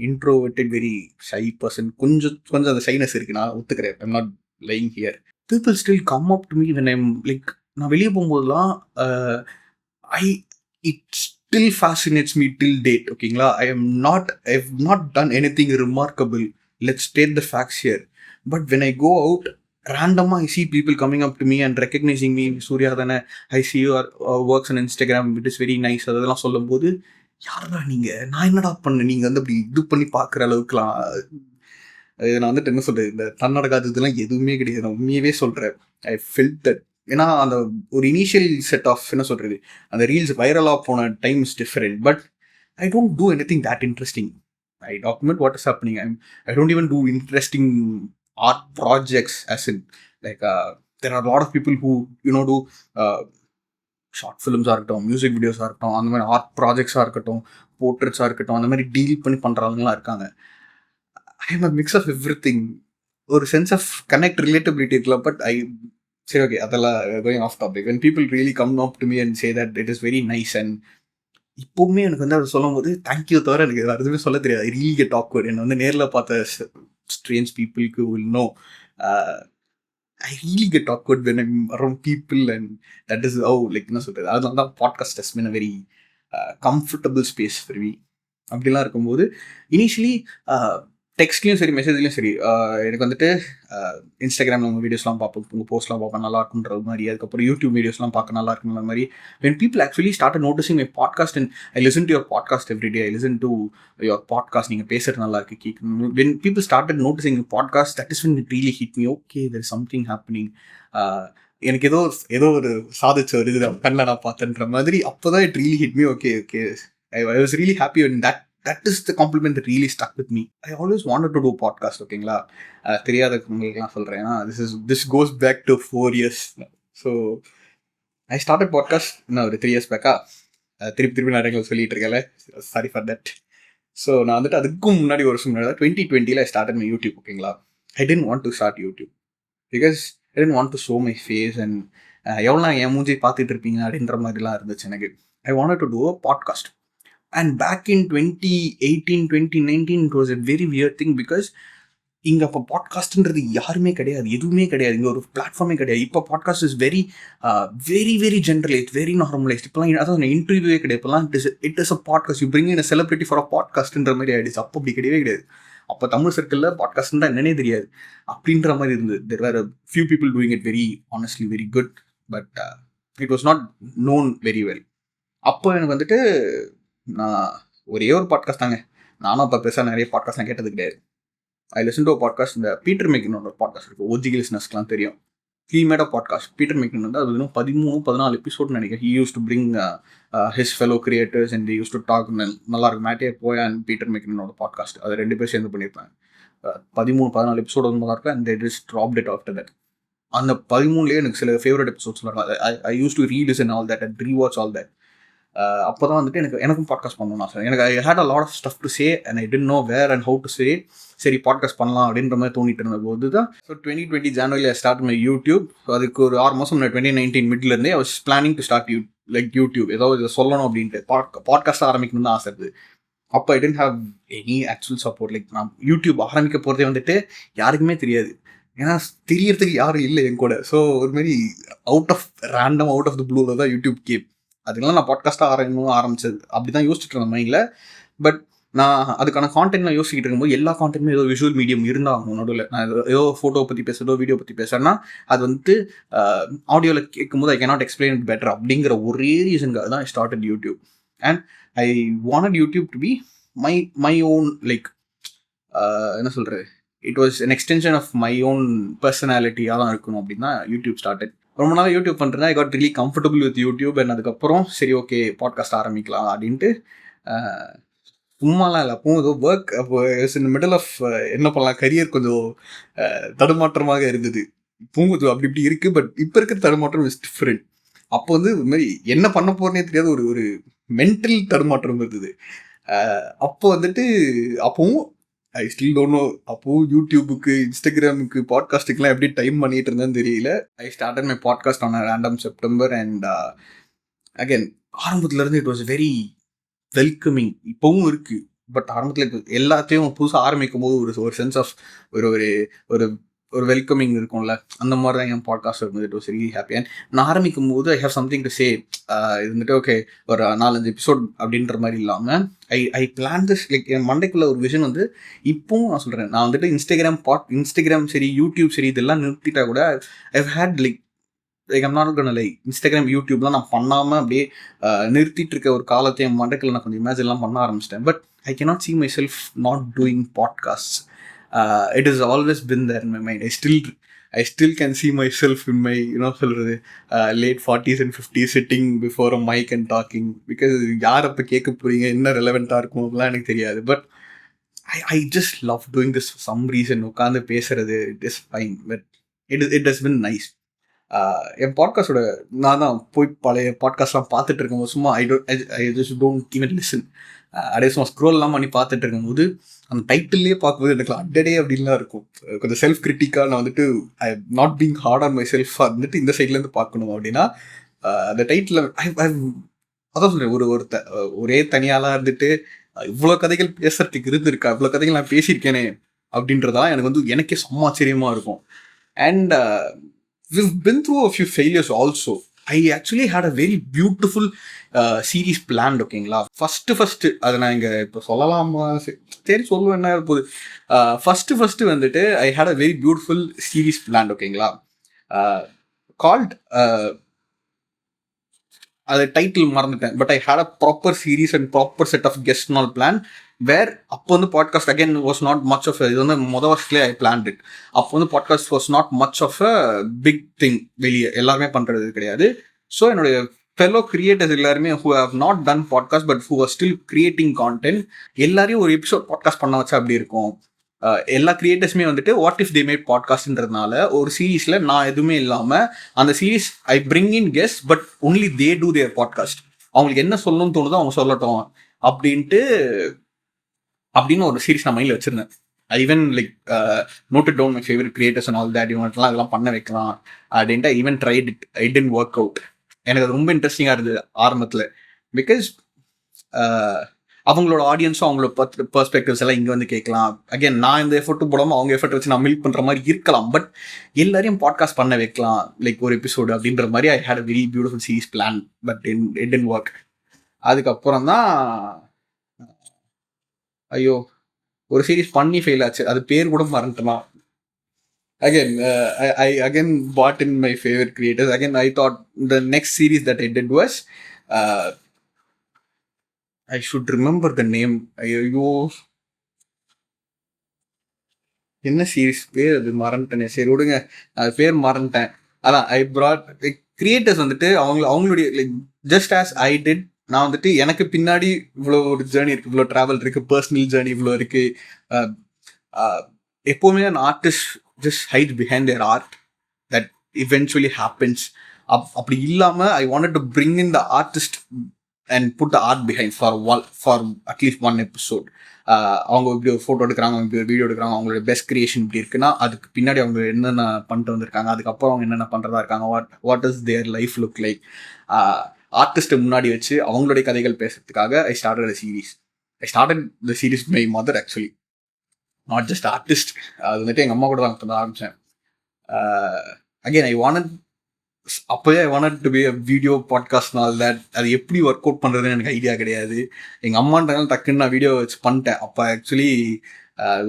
introverted, very shy person. கொஞ்சம் அந்த ஷைனஸ் இருக்குது, நான் ஒத்துக்கிறேன். I'm not lying here. People still come up to me when I'm like, நான் வெளியே போகும்போதுலாம் it still fascinates me till date. ஓகேங்களா, I've not done anything remarkable. Let's state the facts here. But when I go out, randomly I see people coming up to me and recognizing me. Surya தானே, I see your works on Instagram, it is very nice. அதெல்லாம் சொல்லும் போது, யாரா நீங்கள், நான் என்னடா பண்ணேன், நீங்கள் வந்து அப்படி இது பண்ணி பார்க்குற அளவுக்குலாம். நான் வந்துட்டு என்ன சொல்கிறது, இந்த தன்னடக்காது இதெல்லாம் எதுவுமே கிடையாது. நான் உண்மையவே சொல்கிறேன். I felt that. ஏன்னா அந்த ஒரு இனிஷியல் செட் ஆஃப் என்ன சொல்கிறது, அந்த ரீல்ஸ் வைரலாக போன time is different. But I don't two anything that interesting. I document what is happening. I don't even do interesting art projects, as in like there are a lot of people who do short ஃபிலிம்ஸாக இருக்கட்டும், music வீடியோஸாக இருக்கட்டும், அந்த மாதிரி art ப்ராஜெக்ட்ஸாக இருக்கட்டும், போர்ட்ரேட்ஸாக இருக்கட்டும், அந்த மாதிரி deal பண்ணி பண்ணுறவங்களாம் இருக்காங்க. I am a mix of everything. ஒரு சென்ஸ் ஆஃப் கனெக்ட், ரிலேட்டபிலிட்டி இருக்கலாம். பட் சரி, ஓகே, அதெல்லாம் going off topic. when people really come up to me and say that it is very nice, and இப்போவுமே எனக்கு வந்து அதை சொல்லும் போது தேங்க்யூ தவிர எனக்கு வேறு எதுவுமே சொல்ல தெரியாது. I really get awkward. என்னை வந்து நேரில் பார்த்த strange people who will know, I really get awkward when I'm around people, and that is how, like, என்ன சொல்கிறது, அதனால தான் podcast has been a very comfortable space for me. அப்படிலாம் இருக்கும்போது இனிஷியலி டெக்ஸ்ட்லையும் சரி மெசேஜ்லையும் சரி எனக்கு வந்துட்டு இன்ஸ்டாகிராமில் உங்கள் வீடியோஸ்லாம் பார்ப்போம், உங்கள் போஸ்ட்லாம் பார்ப்பேன் நல்லா இருக்குன்ற மாதிரி, அதுக்கப்புறம் யூடியூப் வீடியோஸ்லாம் பார்க்க நல்லா இருக்குன்ற மாதிரி. when people actually started noticing my podcast and I listen to your podcast every day, I listen to your podcast, நீங்கள் பேசுகிறது நல்லா இருக்கு கேட்கணும். when people started noticing your podcast, that is when it really hit me, okay there is something happening. எனக்கு ஏதோ ஒரு சாதிச்ச ஒரு இது கண்ணில் நான் பார்த்தேன்ற மாதிரி. அப்போ தான் it really hit me, okay I was really happy when that is the compliment that really stuck with me. I always wanted to do podcast, ஓகேங்களா. தெரியாதவங்களுக்குலாம் சொல்கிறேன், ஏன்னா this goes back to 4 years. So I started podcast ஒரு 3 years பேக்கா. திருப்பி நிறைய சொல்லிட்டு இருக்கல, sorry for that. So நான் வந்துட்டு அதுக்கும் முன்னாடி ஒரு வருஷம் முன்னாடி 2020 I started my YouTube, ஓகேங்களா. I didn't want to start YouTube because I didn't want to show my face and எவ்வளோ என் மூஞ்சி பார்த்துட்டு இருப்பீங்க அப்படின்ற மாதிரிலாம் இருந்துச்சு எனக்கு. I wanted to do a podcast. And back in 2018, 2019, it was a very weird thing because இங்கே அப்போ பாட்காஸ்ட்ன்றது யாருமே கிடையாது, எதுவுமே கிடையாது, இங்கே ஒரு பிளாட்ஃபார்மே கிடையாது. இப்போ podcast is very very very generalised, very normalised. இப்போலாம் அதான் இன்டர்வியூவே கிடையாது. இப்போலாம் it is a podcast, you bring in a celebrity for a பாட்காஸ்ட்ன்ற மாதிரி ஆயிடுச்சு. அப்போ அப்படி கிடையவே கிடையாது. அப்போ தமிழ் சர்க்கிளில் பாட்காஸ்ட்னா என்னன்னே தெரியாது அப்படின்ற மாதிரி இருந்தது. There are few people doing it very honestly very good, but it was not known very well. அப்போ எனக்கு வந்துட்டு நான் ஒரே ஒரு பாட்காஸ்ட் தாங்க, நானும் அப்போ பெருசாக நிறைய பாட்காஸ்ட் நான் கேட்டது கிடையாது. ஐ லிசன் டு பாட்காஸ்ட், இந்த பீட்டர் மேக்கினோட பாட்காஸ்ட் இருக்குது, ஓஜி லிஸ்னர்ஸ்க்குலாம் தெரியும். He made a podcast. Peter McKinnon வந்து அது இன்னும் 13-14 எபிசோட் நினைக்கிறேன். He use to bring his fellow creators and use to talk. நல்லா இருக்கும், மேட்டே போய் அண்ட் பீட்டர் மேக்கினோட பாட்காஸ்ட், அது 2 பேர் சேர்ந்து பண்ணியிருப்பாங்க. 13-14 எபிசோட் வந்து நல்லா இருக்கும். And they just dropped it after that. அந்த 13லேயே எனக்கு சில ஃபேவரட் எபிசோட்ஸ் இருக்கும். I use to relisten all that and rewatch all that. அப்போ தான் வந்துட்டு எனக்கும் பாட்காஸ்ட் பண்ணணும்னு ஆசை. எனக்கு I had a lot of stuff to say and I didn't know where and how to say. சரி பாட்காஸ்ட் பண்ணலாம் அப்படின்ற மாதிரி தோணிட்டு இருந்த போது தான் so 2020 January I start my YouTube. அதுக்கு ஒரு 6 மாதம் 2019 மிட்லேருந்தே I was planning to start YouTube. ஏதாவது இதை சொல்லணும் அப்படின்ட்டு பாட்காஸ்ட் ஆரம்பிக்கணும்னு தான் ஆசை இருக்குது. அப்போ I didn't have any actual support. Like நான் யூடியூப் ஆரம்பிக்க போகிறதே வந்துட்டு யாருக்குமே தெரியாது, ஏன்னா தெரியறதுக்கு யாரும் இல்லை என் கூட. ஸோ ஒரு மாதிரி அவுட் ஆஃப் த ப்ளூவில் தான் யூடியூப் கேப். அதுக்கெல்லாம் நான் பாட்காஸ்ட்டாக ஆரம்பிச்சது அப்படி தான் யோசிச்சுட்டு இருந்தேன் மைண்டில். பட் நான் அதுக்கான கான்டென்ட்லாம் யோசிச்சுட்டு இருக்கும்போது எல்லா கான்டென்ட்டுமே ஏதோ விஷுவல் மீடியம் இருந்தாகும் நடுவில். நான் ஏதோ ஃபோட்டோ பற்றி பேசுகிறதோ வீடியோ பற்றி பேசுகிறேன்னா அது வந்துட்டு ஆடியோவில் கேட்கும்போது I cannot explain it better அப்படிங்கிற ஒரே ரீசனுக்காக தான் I started YouTube. And I wanted YouTube to be my own, like என்ன சொல்கிறது, it was an extension of my own பர்சனாலிட்டியாக தான் இருக்கணும் அப்படின்னு தான் யூடியூப் ஸ்டார்டட். ரொம்ப நாள் யூடியூப் பண்ணுறேன். ஐ got really comfortable with YouTube. And அதுக்கப்புறம் சரி ஓகே பாட்காஸ்ட் ஆரம்பிக்கலாம் அப்படின்ட்டு. சும்மாலாம் இல்லை, அப்பவும் ஏதோ ஒர்க், அப்போ இன் மிடில் ஆஃப் என்ன பண்ணலாம், கரியர் கொஞ்சம் தடுமாற்றமாக இருந்தது. இப்பவும் கொஞ்சம் அப்படி இப்படி இருக்குது. பட் இப்போ இருக்கிற தடுமாற்றம் இஸ் டிஃப்ரெண்ட். அப்போ வந்து இது மாதிரி என்ன பண்ண போகிறேனே தெரியாத ஒரு மென்டல் தடுமாற்றம் இருந்தது. அப்போ வந்துட்டு அப்பவும் ஐ ஸ்டில் டோன்ட் நோ. அப்போது யூடியூபுக்கு, இன்ஸ்டாகிராமுக்கு, பாட்காஸ்ட்டுக்கெலாம் எப்படி டைம் பண்ணிகிட்டு இருந்தேன்னு தெரியல. I started my podcast on random September. And again ஆரம்பத்துலேருந்து இட் வாஸ் வெரி வெல்கமிங். இப்போவும் இருக்குது. பட் ஆரம்பத்தில் எல்லாத்தையும் புதுசாக ஆரம்பிக்கும் போது ஒரு சென்ஸ் ஆஃப் ஒரு வெல்கமிங் இருக்கும்ல, அந்த மாதிரி தான் என் பாட்காஸ்ட் இருந்தது. It was very happy. And நான் ஆரம்பிக்கும் போது I have something to say. இருந்துட்டு ஓகே ஒரு 4-5 எபிசோட் அப்படின்ற மாதிரி இல்லாமல் ஐ பிளான் திஸ். லைக் என் மண்டைக்குள்ள ஒரு விஷன் வந்து இப்போவும் நான் சொல்கிறேன், நான் வந்துட்டு இன்ஸ்டாகிராம் சரி யூடியூப் சரி இதெல்லாம் நிறுத்திட்டா கூட I had like I'm not gonna lie, Instagram யூடியூப்லாம் நான் பண்ணாமல் அப்படியே நிறுத்திட்டு இருக்க ஒரு காலத்தை என் மண்டைக்குள்ள நான் கொஞ்சம் இமேஜின்லாம் பண்ண ஆரம்பிச்சிட்டேன். But I cannot see myself not doing podcasts. It has always been there in my mind. I still can see myself in my சொல்றது late 40s and 50s sitting before a mic and talking. Because யார் அப்போ கேட்க போறீங்க, என்ன ரெலவெண்ட்டாக இருக்கும் அப்படிலாம் எனக்கு தெரியாது. But I just love doing this for some reason. உட்காந்து பேசுறது it is fine. But it has been nice. என் பாட்காஸ்டோட நான் தான் போய் பழைய பாட்காஸ்ட்லாம் பார்த்துட்டு இருக்கும்போது சும்மா ஐ just don't even listen. அப்படியே சும்மா ஸ்க்ரோல்லாம் பண்ணி பார்த்துட்டு இருக்கும்போது அந்த டைட்டில்லே பார்க்கும்போது எனக்கு அட்டடே அப்படின்லாம் இருக்கும். கொஞ்சம் செல்ஃப் கிரிட்டிக்காக நான் வந்துட்டு I not being hard on my self வந்துட்டு இந்த சைட்லேருந்து பார்க்கணும் அப்படின்னா அந்த டைட்டில் அதான் சொல்கிறேன். ஒரே தனியாலாம் இருந்துட்டு இவ்வளோ கதைகள் பேசுறதுக்கு இருந்திருக்கா, இவ்வளோ கதைகள் நான் பேசியிருக்கேனே அப்படின்றதெல்லாம் எனக்கு வந்து எனக்கே செம்ம ஆச்சரியமாக இருக்கும். And we've been through a few failures also. I actually had a very beautiful series plan. ஓகேங்களா, ஃபர்ஸ்ட் அதை நான் இங்கே இப்போ சொல்லலாமா? சரி சொல்லுவேன், என்ன போகுது. ஃபர்ஸ்ட் வந்துட்டு I had a very beautiful series plan. ஓகேங்களா, கால்ட், அது டைட்டில் மறந்துட்டேன், but I had a proper series and proper set of guest நால் பிளான். வேர் அப்போ வந்து podcast again was not much of, இது வந்து மொதல் வருஷத்துலேயே ஐ பிளான் இட். அப்போ வந்து podcast was not much of a big thing, வெளியே எல்லாருமே பண்ணுறது கிடையாது. ஸோ என்னுடைய ஃபெலோ கிரியேட்டர்ஸ் எல்லாருமே who have not done podcast but who are still creating content, எல்லாரையும் ஒரு எபிசோட் பாட்காஸ்ட் பண்ண வச்சா அப்படி இருக்கும். எல்லா கிரியேட்டர்ஸுமே வந்துட்டு வாட் இஃப் தே மேட் பாட்காஸ்ட்ன்றதுனால ஒரு சீரீஸில் நான் எதுவுமே இல்லாமல் அந்த series I bring in guest but only they do their podcast. அவங்களுக்கு என்ன சொல்லணும்னு தோணுதோ அவங்க சொல்லட்டும் அப்படின்ட்டு அப்படின்னு ஒரு சீரீஸ் நான் மைண்டில் வச்சிருந்தேன். I even like noted down my favourite creators and all that, இவங்கெல்லாம் அதெல்லாம் பண்ண வைக்கலாம் அப்படின்ட்டு I even tried it. I didn't work out. எனக்கு அது ரொம்ப இன்ட்ரெஸ்டிங்காக இருந்தது ஆரம்பத்தில். பிகாஸ் அவங்களோட ஆடியன்ஸும் அவங்களோட பெர்ஸ்பெக்டிவ்ஸ் எல்லாம் இங்கே வந்து கேட்கலாம். அகேன் நான் இந்த எஃபர்ட் போடாமல் அவங்க எஃபர்ட் வச்சு நான் மில்க் பண்ணுற மாதிரி இருக்கலாம், பட் எல்லாரையும் பாட்காஸ்ட் பண்ண வைக்கலாம் லைக் ஒரு எபிசோடு அப்படின்ற மாதிரி I had a very beautiful series plan but it didn't work. அதுக்கப்புறம் தான் ஐயோ ஒரு சீரீஸ் பண்ணி ஃபெயில் ஆச்சு, அது பேர் கூட மறந்துட்டலாம். Again, I again bought in my favorite creators. Again, I thought the next series that I did was, I should remember the name. ஐயோ என்ன சீரீஸ் பேர் அது மறந்துட்டேனே. சரி விடுங்க, அது பேர் மறந்துட்டேன். அதான் ஐ ப்ராட் கிரியேட்டர்ஸ் வந்துட்டு அவங்களுடைய like just as I did. நான் வந்துட்டு எனக்கு பின்னாடி இவ்வளோ ஒரு ஜேர்னி இருக்குது, இவ்வளோ ட்ராவல் இருக்குது, பர்சனல் ஜேர்னி இவ்வளோ இருக்குது. எப்போவுமே an artist just hides behind their art that eventually happens. அப்படி இல்லாமல் I wanted to bring in the artist and put the art behind for at least one episode. அவங்க இப்படி ஒரு ஃபோட்டோ எடுக்கிறாங்க, அவங்க இப்படி ஒரு வீடியோ எடுக்கிறாங்க, அவங்களோட பெஸ்ட் கிரியேஷன் இப்படி இருக்குன்னா அதுக்கு பின்னாடி அவங்க என்னென்ன பண்ணிட்டு வந்திருக்காங்க, அதுக்கப்புறம் அவங்க என்னென்ன பண்ணுறதா இருக்காங்க, what is their life look like, ஆர்டிஸ்ட்டை முன்னாடி வச்சு அவங்களுடைய கதைகள் பேசுறதுக்காக I started the series my mother actually, not just artist. அது வந்துட்டு எங்கள் அம்மா கூட தான் ஆரம்பித்தேன். Again I wanted to be a video podcast all that. அது எப்படி ஒர்க் அவுட் பண்ணுறதுன்னு எனக்கு ஐடியா கிடையாது. எங்கள் அம்மான்றனால டக்குன்னு நான் வீடியோ வச்சு பண்ணிட்டேன். அப்போ ஆக்சுவலி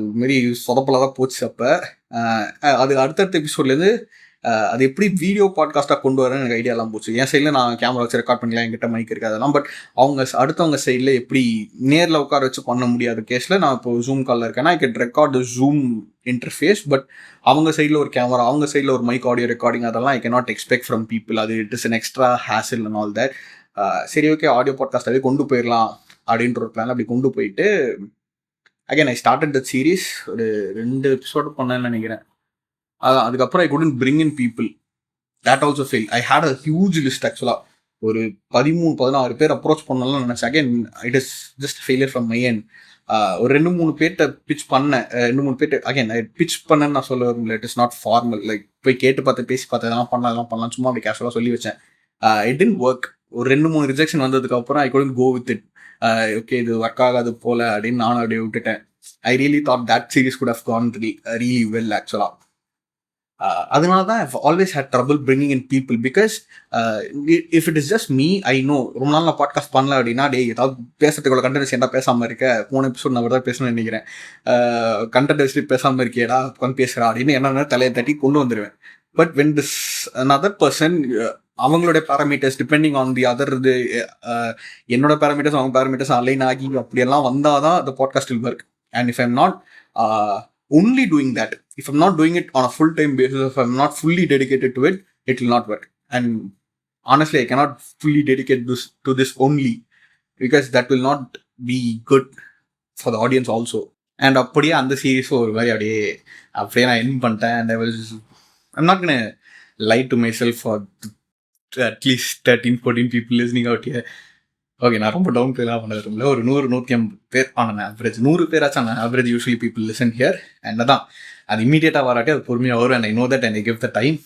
இதுமாரி சொதப்பலாக தான் போச்சு. அப்போ அது அடுத்தடுத்த எபிசோட்லேருந்து அது எப்படி வீடியோ பாட்காஸ்ட்டாக கொண்டு வரேன்னு எனக்கு ஐடியாலாம் போச்சு. என் சைடில் நான் கேமரா வச்சு ரெக்கார்ட் பண்ணலாம், என்கிட்ட மைக் இருக்குது அதெல்லாம். பட் அடுத்தவங்க சைடில் எப்படி நேரில் உட்கார வச்சு பண்ண முடியாத கேஸில் நான் இப்போ ஜூம் காலில் இருக்கேன்னா I can record the zoom interface. But அவங்க சைடில் ஒரு கேமரா, அவங்க சைடில் ஒரு மைக் ஆடியோ ரெக்கார்டிங், அதெல்லாம் I can not expect from people. அது it is an extra hassle and all that. சரி ஓகே, ஆடியோ பாட்காஸ்ட்டாகவே கொண்டு போயிடலாம் அப்படின்ற ஒரு பிளான். அப்படி கொண்டு போயிட்டு again I started the series. ஒரு 2 எபிசோடு பண்ணேன்னு நினைக்கிறேன். அதான் அதுக்கப்புறம் I couldn't bring in people. That also fail. I had a huge list ஆக்சுவலாக. ஒரு 13-14 பேர் அப்ரோச் பண்ணலாம் நினச்சேன். Again it is just failure from my end. ஒரு 2-3 பேர்கிட்ட பிச் பண்ணேன். 2-3 பேர்ட்ட அகேன் பிச் பண்ணேன்னு நான் சொல்ல வரும்ல, it is not formal. Like போய் கேட்டு பார்த்து பேசி பார்த்து இதெல்லாம் பண்ணலாம் சும்மா அப்படி கேஷுவலாக சொல்லி வச்சேன். It didn't work. ஒரு 2-3 ரிஜெக்ஷன் வந்ததுக்கப்புறம் I couldn't go with it. Okay இது ஒர்க் ஆகாது போல அப்படின்னு நானும் அப்படியே விட்டுட்டேன். I really thought that series could have gone really well ஆக்சுவலாக. அதனால தான் I always had trouble bringing in people. Because if it is just me, I know ரொம்ப நாள் நான் பாட்காஸ்ட் பண்ணல அப்படின்னா டே ஏதாவது பேசுறதுக்குள்ள கண்டென்ட் என்ன பேசாமல் இருக்க, போன எபிசோட் நான் தான் பேசணும்னு நினைக்கிறேன், கண்டென்ட் வச்சுட்டு பேசாமல் இருக்கியடா உட்காந்து பேசுகிறா அப்படின்னு என்ன தலையை தட்டி கொண்டு வந்துடுவேன். But when this another person, அவங்களுடைய parameters depending on the other, இது என்னோட பேராமீட்டர்ஸ் அவங்க பேராமீட்டர்ஸ் அலைன் ஆகி அப்படியெல்லாம் வந்தால் தான் the podcast will work. And if I'm not only doing that, if I'm not doing it on a full-time basis, if I'm not fully dedicated to it, it will not work. And honestly, I cannot fully dedicate to this only, because that will not be good for the audience also. And அப்படியே அந்த series ஒரு மாதிரி அப்படியே நான் என் பண்ணிட்டேன். And I'm not gonna lie to myself for at least 13-14 people listening out here. Okay, நான் ரொம்ப down பேலாம் பண்ணதில்ல. ஒரு 100-150 பேர் ஆனேன் ஆவரேஜ். 100 பேராச்சும் நான் average usually people listen here. And அதான் அது இமீடியட்டாக வராட்டி அது பொறுமையாக வரும். And I know that and I give the time,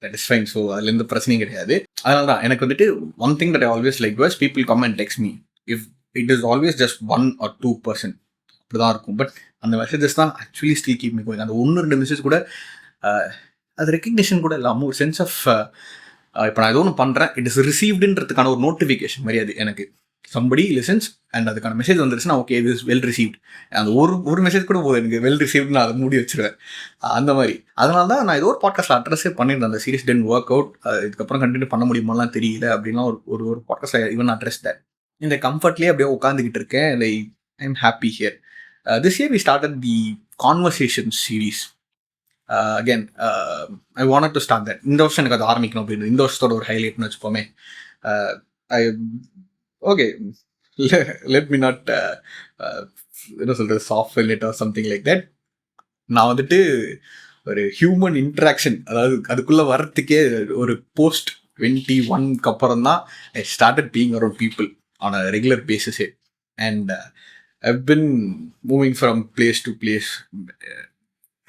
that is fine. So அதுல எந்த பிரச்சனையும் கிடையாது. அதனால தான் எனக்கு வந்துட்டு one thing that I always like was people come and text me. If it is always just 1 or 2% அப்படி தான் இருக்கும். பட் அந்த மெசேஜஸ் தான் actually still keep me going. அந்த 1-2 மெசேஜ் கூட அது ரெக்கக்னிஷன் கூட இல்லாமல் ஒரு சென்ஸ் ஆஃப் இப்போ நான் ஏதோ ஒன்று பண்ணுறேன், இட் இஸ் ரிசீவ்டுன்றதுக்கான ஒரு நோட்டிஃபிகேஷன் மாதிரி அது எனக்கு. சம்படி லிசன்ஸ் அண்ட் அதுக்கான மெசேஜ் வந்துருச்சுன்னா ஓகே இது இஸ் வெல் ரிசீவ்ட். அந்த ஒரு மெசேஜ் கூட போதும் எனக்கு வெல் ரிசீவ்டு, நான் அதை மூடி வச்சிருவேன் அந்த மாதிரி. அதனால தான் நான் ஏதோ ஒரு பாட்காஸ்ட்டில் அட்ரஸே பண்ணியிருந்தேன், அந்த சீரிஸ் டென்ட் ஒர்க் அவுட், இதுக்கப்புறம் கண்டினியூ பண்ண முடியுமாலாம் தெரியல அப்படின்லாம் ஒரு பாட்காஸ்ட்டில் ஈவன் அட்ரஸ் தான். இந்த கம்ஃபர்ட்லேயே அப்படியே உட்காந்துக்கிட்டு இருக்கேன். I am happy here. This year we started the conversation series. Again I want to start that. இந்த வருஷம் எனக்கு அது ஆரம்பிக்கணும் அப்படின்னு, இந்த வருஷத்தோட ஒரு ஹைலைட்னு வச்சுப்போமே. ஐ ஓகே லெட் மீ நாட் என்ன சொல்கிறது software it or something like that. நான் வந்துட்டு ஒரு ஹியூமன் இன்ட்ராக்ஷன், அதாவது அதுக்குள்ளே வர்றதுக்கே ஒரு போஸ்ட் 21க்கு அப்புறம் தான் I started being around people on a regular பேசிஸே. And I've been moving from place to place,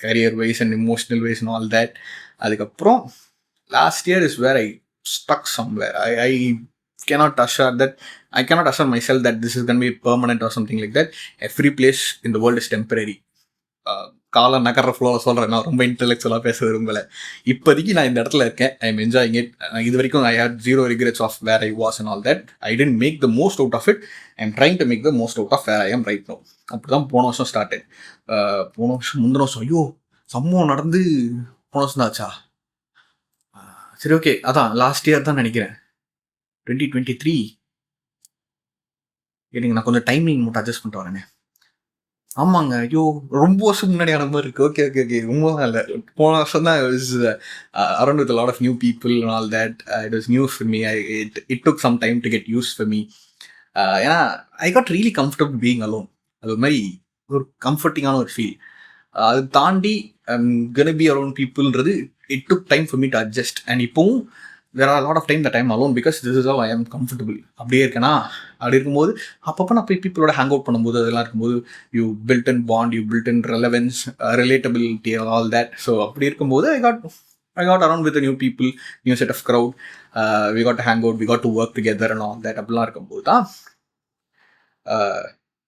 career wise and emotional ways and all that. அதுக்கப்புறம் last year is where I stuck somewhere. I cannot assure myself that this is going to be permanent or something like that. Every place in the world is temporary. காலம் நகர்ற ஃப்ளோவில் சொல்கிறேன், நான் ரொம்ப இன்டெலெக்சுவலாக பேச விரும்பலை. இப்போதைக்கு நான் இந்த இடத்துல இருக்கேன், ஐ எம் என்ஜாயிங் இட். இது வரைக்கும் I had zero regrets of where I was and all that. I didn't make the most out of it. I am trying to make the most out of where I am right now. அப்படி தான் போன வருஷம் started. போன வருஷம் முந்தின வருஷம் ஐயோ சம்பவம் நடந்து போன வருஷம் தான் ஆச்சா? சரி ஓகே, அதான் லாஸ்ட் இயர் தான் நினைக்கிறேன், 2023. எனக்கு நான் கொஞ்சம் டைமிங் மட்டும் அட்ஜஸ்ட் பண்ணிட்டு வரேனே. ஆமாங்க, ஐயோ ரொம்ப வருஷம் முன்னாடியான மாதிரி இருக்கு. ஓகே ஓகே ஓகே, ரொம்ப இல்லை, போன வருஷம் தான் around with lot of new people and all that. It was new for me. It took some time to get used for me. ஏன்னா I got really comfortable being alone. அது ஒரு மாதிரி ஒரு கம்ஃபர்டிங்கான ஒரு ஃபீல். அது தாண்டி gonna be around peopleன்றது it took time for me to adjust. and இப்போவும் there are a lot of time that I'm alone because this is how I am comfortable. அப்படியே இருக்கேனா, அப்படி இருக்கும்போது அப்பப்போ நான் போய் பீப்புளோட ஹேங் அவுட் பண்ணும்போது அதெல்லாம் இருக்கும்போது you built in bond, you built in relevance, relatability, all that. So அப்படி இருக்கும்போது I got around with a new people, new set of crowd, we got to hang out, we got to work together and all that. அப்படிலாம் இருக்கும்போது தான்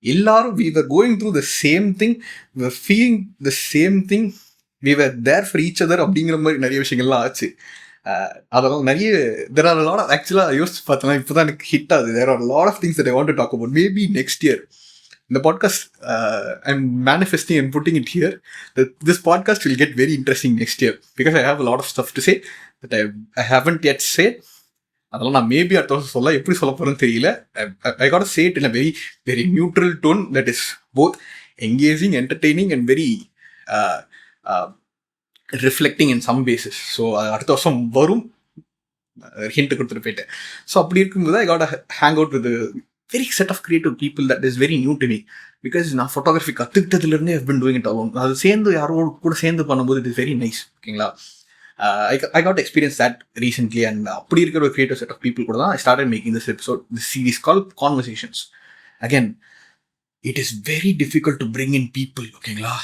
எல்லாரும் we were going through the same thing, we were feeling the same thing, we were there for each other அப்படிங்கிற மாதிரி நிறைய விஷயங்கள்லாம் ஆச்சு. அதெல்லாம் நிறைய there are a lot of, ஆக்சுவலாக யோசிச்சு பார்த்தோன்னா இப்போ தான் எனக்கு ஹிட் ஆகுது. there are a lot of things that I want to talk about. Maybe next year இந்த podcast I'm manifesting and putting it here that this podcast will get very interesting next year because I have a lot of stuff to say that I haven't yet said. அதெல்லாம் நான் maybe அடுத்த வருஷம் சொல்ல, எப்படி சொல்ல போகிறேன்னு தெரியல. I got to say it in a very very neutral tone that is both engaging, entertaining and very reflecting in some basis. So அடுத்த வருஷம் வரும், ஹிண்ட் கொடுத்துட்டு போயிட்டேன். ஸோ அப்படி இருக்கும்போது I got to hang out with a very set of creative people that is very new to me because நான் photography கற்றுக்கிட்டதுலேருந்தே I've been doing it alone. அது சேர்ந்து யாரோட கூட சேர்ந்து பண்ணும்போது it is very nice. ஓகேங்களா? I got to experience that recently and அப்படி இருக்கிற ஒரு creative set of people கூட தான் I started making this series called Conversations. Again, it is very difficult to bring in people. ஓகேங்களா?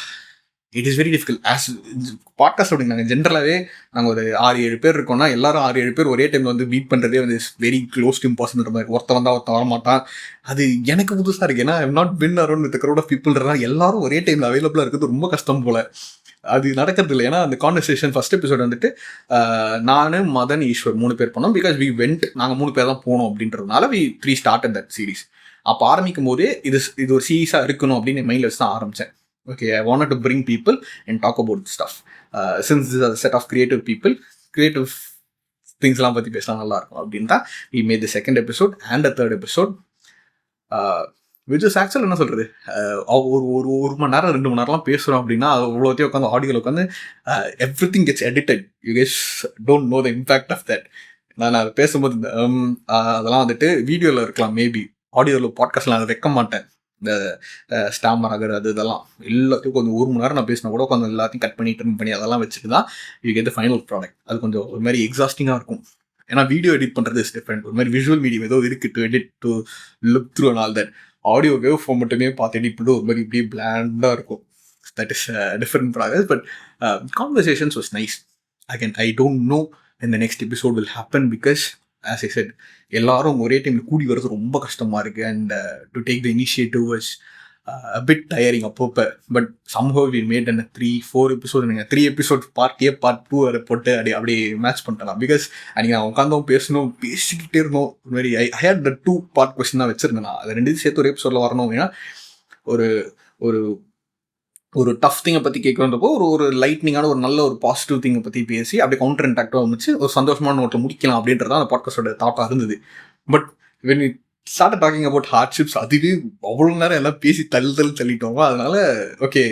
It is very difficult. As podcast அப்படிங்க நாங்கள் ஜென்ரலாகவே நாங்கள் ஒரு 6-7 பேர் இருக்கோம்னா எல்லாரும் 6-7 பேர் ஒரே டைமில் வந்து மீட் பண்ணுறதே வந்து is very close to impossible மாதிரி. ஒருத்தன் வந்தால் ஒருத்தன் வரமாட்டான். அது எனக்கு புதுசாக இருக்குது. ஏன்னா I'm not been around with crowd of பீப்புள்ன்றா எல்லாரும் ஒரே டைமில் அவைலபிளாக இருக்கிறது ரொம்ப கஷ்டம் போல். அது நடக்கிறது இல்லை. ஏன்னா அந்த கான்வர்சேஷன் ஃபர்ஸ்ட் எபிசோட் வந்துட்டு நான், மதன், ஈஸ்வர் 3 பேர் போனோம். பிகாஸ் வி வெண்ட், நாங்கள் 3 பேர் தான் போனோம் அப்படின்றதுனால வி 3 ஸ்டார்டட் தட் சீரீஸ். அப்போ ஆரம்பிக்கும் போதே இது ஒரு சீரீஸாக இருக்கணும் அப்படின்னு என் மைண்டில் வச்சு தான் ஆரம்பித்தேன். Okay, I wanted to bring people and talk about stuff. Since this is a set of creative people, creative things எல்லாம் பற்றி பேசலாம் நல்லா இருக்கும் அப்படின்னு தான் we made the second episode and the third episode, which is actually என்ன சொல்கிறது, ஒரு மணி நேரம் 2 மணி நேரம்லாம் பேசுகிறோம் அப்படின்னா அவ்வளோத்தையும் உட்காந்து ஆடியோவில் உட்காந்து everything gets edited. You guys don't know the impact of that. நான் அதை பேசும்போது அதெல்லாம் வந்துட்டு வீடியோவில் இருக்கலாம், மேபி ஆடியோவில் பாட்காஸ்ட்லாம் அதை வைக்க மாட்டேன். இந்த ஸ்டாமர் ஆகிறது இதெல்லாம் எல்லாத்தையும் கொஞ்சம் 1 மணி நேரம் நான் பேசினா கூட கொஞ்சம் எல்லாத்தையும் கட் பண்ணி ட்ரிம் பண்ணி அதெல்லாம் வச்சுட்டு தான் you get the final product. அது கொஞ்சம் ஒரு மாதிரி எக்ஸாஸ்டிங்காக இருக்கும். ஏன்னா வீடியோ எடிட் பண்ணுறது இஸ் டிஃப்ரெண்ட். ஒரு மாதிரி விஷுவல் மீடியம் ஏதோ இருக்குது to edit, to look through and all that. Audio wave form மட்டுமே பார்த்து எடிட் பண்ணிட்டு ஒரு மாதிரி இப்படியே பிளாண்டாக இருக்கும். That is different process. But conversations was nice. Again I don't know when the next episode will happen because as I said எல்லாரும் ஒரே டைமில் கூடி வர்றது ரொம்ப கஷ்டமாக இருக்குது. And to take the initiative was bit tiring அப்பப்போ. But somehow we made and 3-4 episode, நீங்கள் 3 எபிசோட் பார்ட் A பார்ட் 2 அதை போட்டு அப்படியே மேட்ச் பண்ணிட்டலாம். பிகாஸ் அன்றைக்கி நான் உட்காந்தோம் பேசிக்கிட்டே இருந்தோம். இது மாதிரி I had the 2 part question தான் வச்சுருந்தேன். நான் அதை 2 சேர்த்து ஒரு எபிசோடில் வரணும் அப்படின்னா ஒரு ஒரு ஒரு டஃப் திங்கை பற்றி கேட்குறப்போ ஒரு லைட்னிங்கான ஒரு நல்ல ஒரு பாசிட்டிவ் திங்கை பற்றி பேசி அப்படியே கவுண்டர் இன்டாக்டாக வந்துச்சு ஒரு சந்தோஷமான நோட்டில் முடிக்கலாம் அப்படின்றதான் அந்த பாட்காஸ்டோட தாட்டாக இருந்தது. But when we start talking about hardships, அதுவே அவ்வளோ நேரம் எல்லாம் பேசி தள்ளிட்டோம். அதனால ஓகே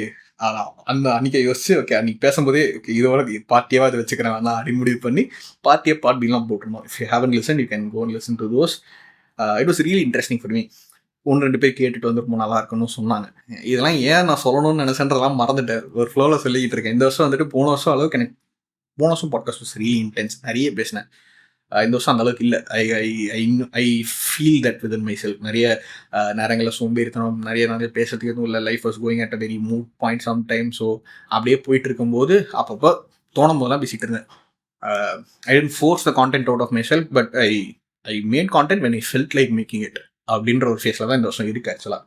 அந்த அன்றைக்கி யோசிச்சு ஓகே அன்றைக்கி பேசும்போதே ஓகே இதோட பார்ட்டியாக அதை வச்சுக்கிறேன் வேணா அப்படின்னு முடிவு பண்ணி பார்ட் பிலாம் போட்டுருந்தோம். If you haven't listen you can go and listen to those. It was really interesting for me. 1-2 பேர் கேட்டுட்டு வந்து ரொம்ப நல்லா இருக்குன்னு சொன்னாங்க. இதெல்லாம் ஏன் நான் சொல்லணும்னு நினைச்சேன்றதெல்லாம் மறந்துட்டேன். ஒரு ஃப்ளோவில் சொல்லிக்கிட்டு இருக்கேன். இந்த வருஷம் வந்துட்டு போன வருஷம் அளவுக்கு எனக்கு போன வருஷம் பாட்காஸ்ட் வாஸ் ரியலி இன்டென்ஸ். நிறைய பேசினேன். இந்த வருஷம் அந்த அளவுக்கு இல்லை. I feel that with myself. நிறைய நேரங்களில் சோம்பேறித்தனம், நிறைய பேசுறதுக்கு எதுவும் இல்லை. Life was going at a very mood point some time. So அப்படியே போயிட்டு இருக்கும்போது அப்பப்போ தோணும் போதெல்லாம் பேசிகிட்டு இருந்தேன். I didn't force the content out of myself, but I made content when I felt like making it அப்படின்ற ஒரு ஃபேஸில் தான் இந்த வருஷம் இருக்குது ஆக்சுவலாக.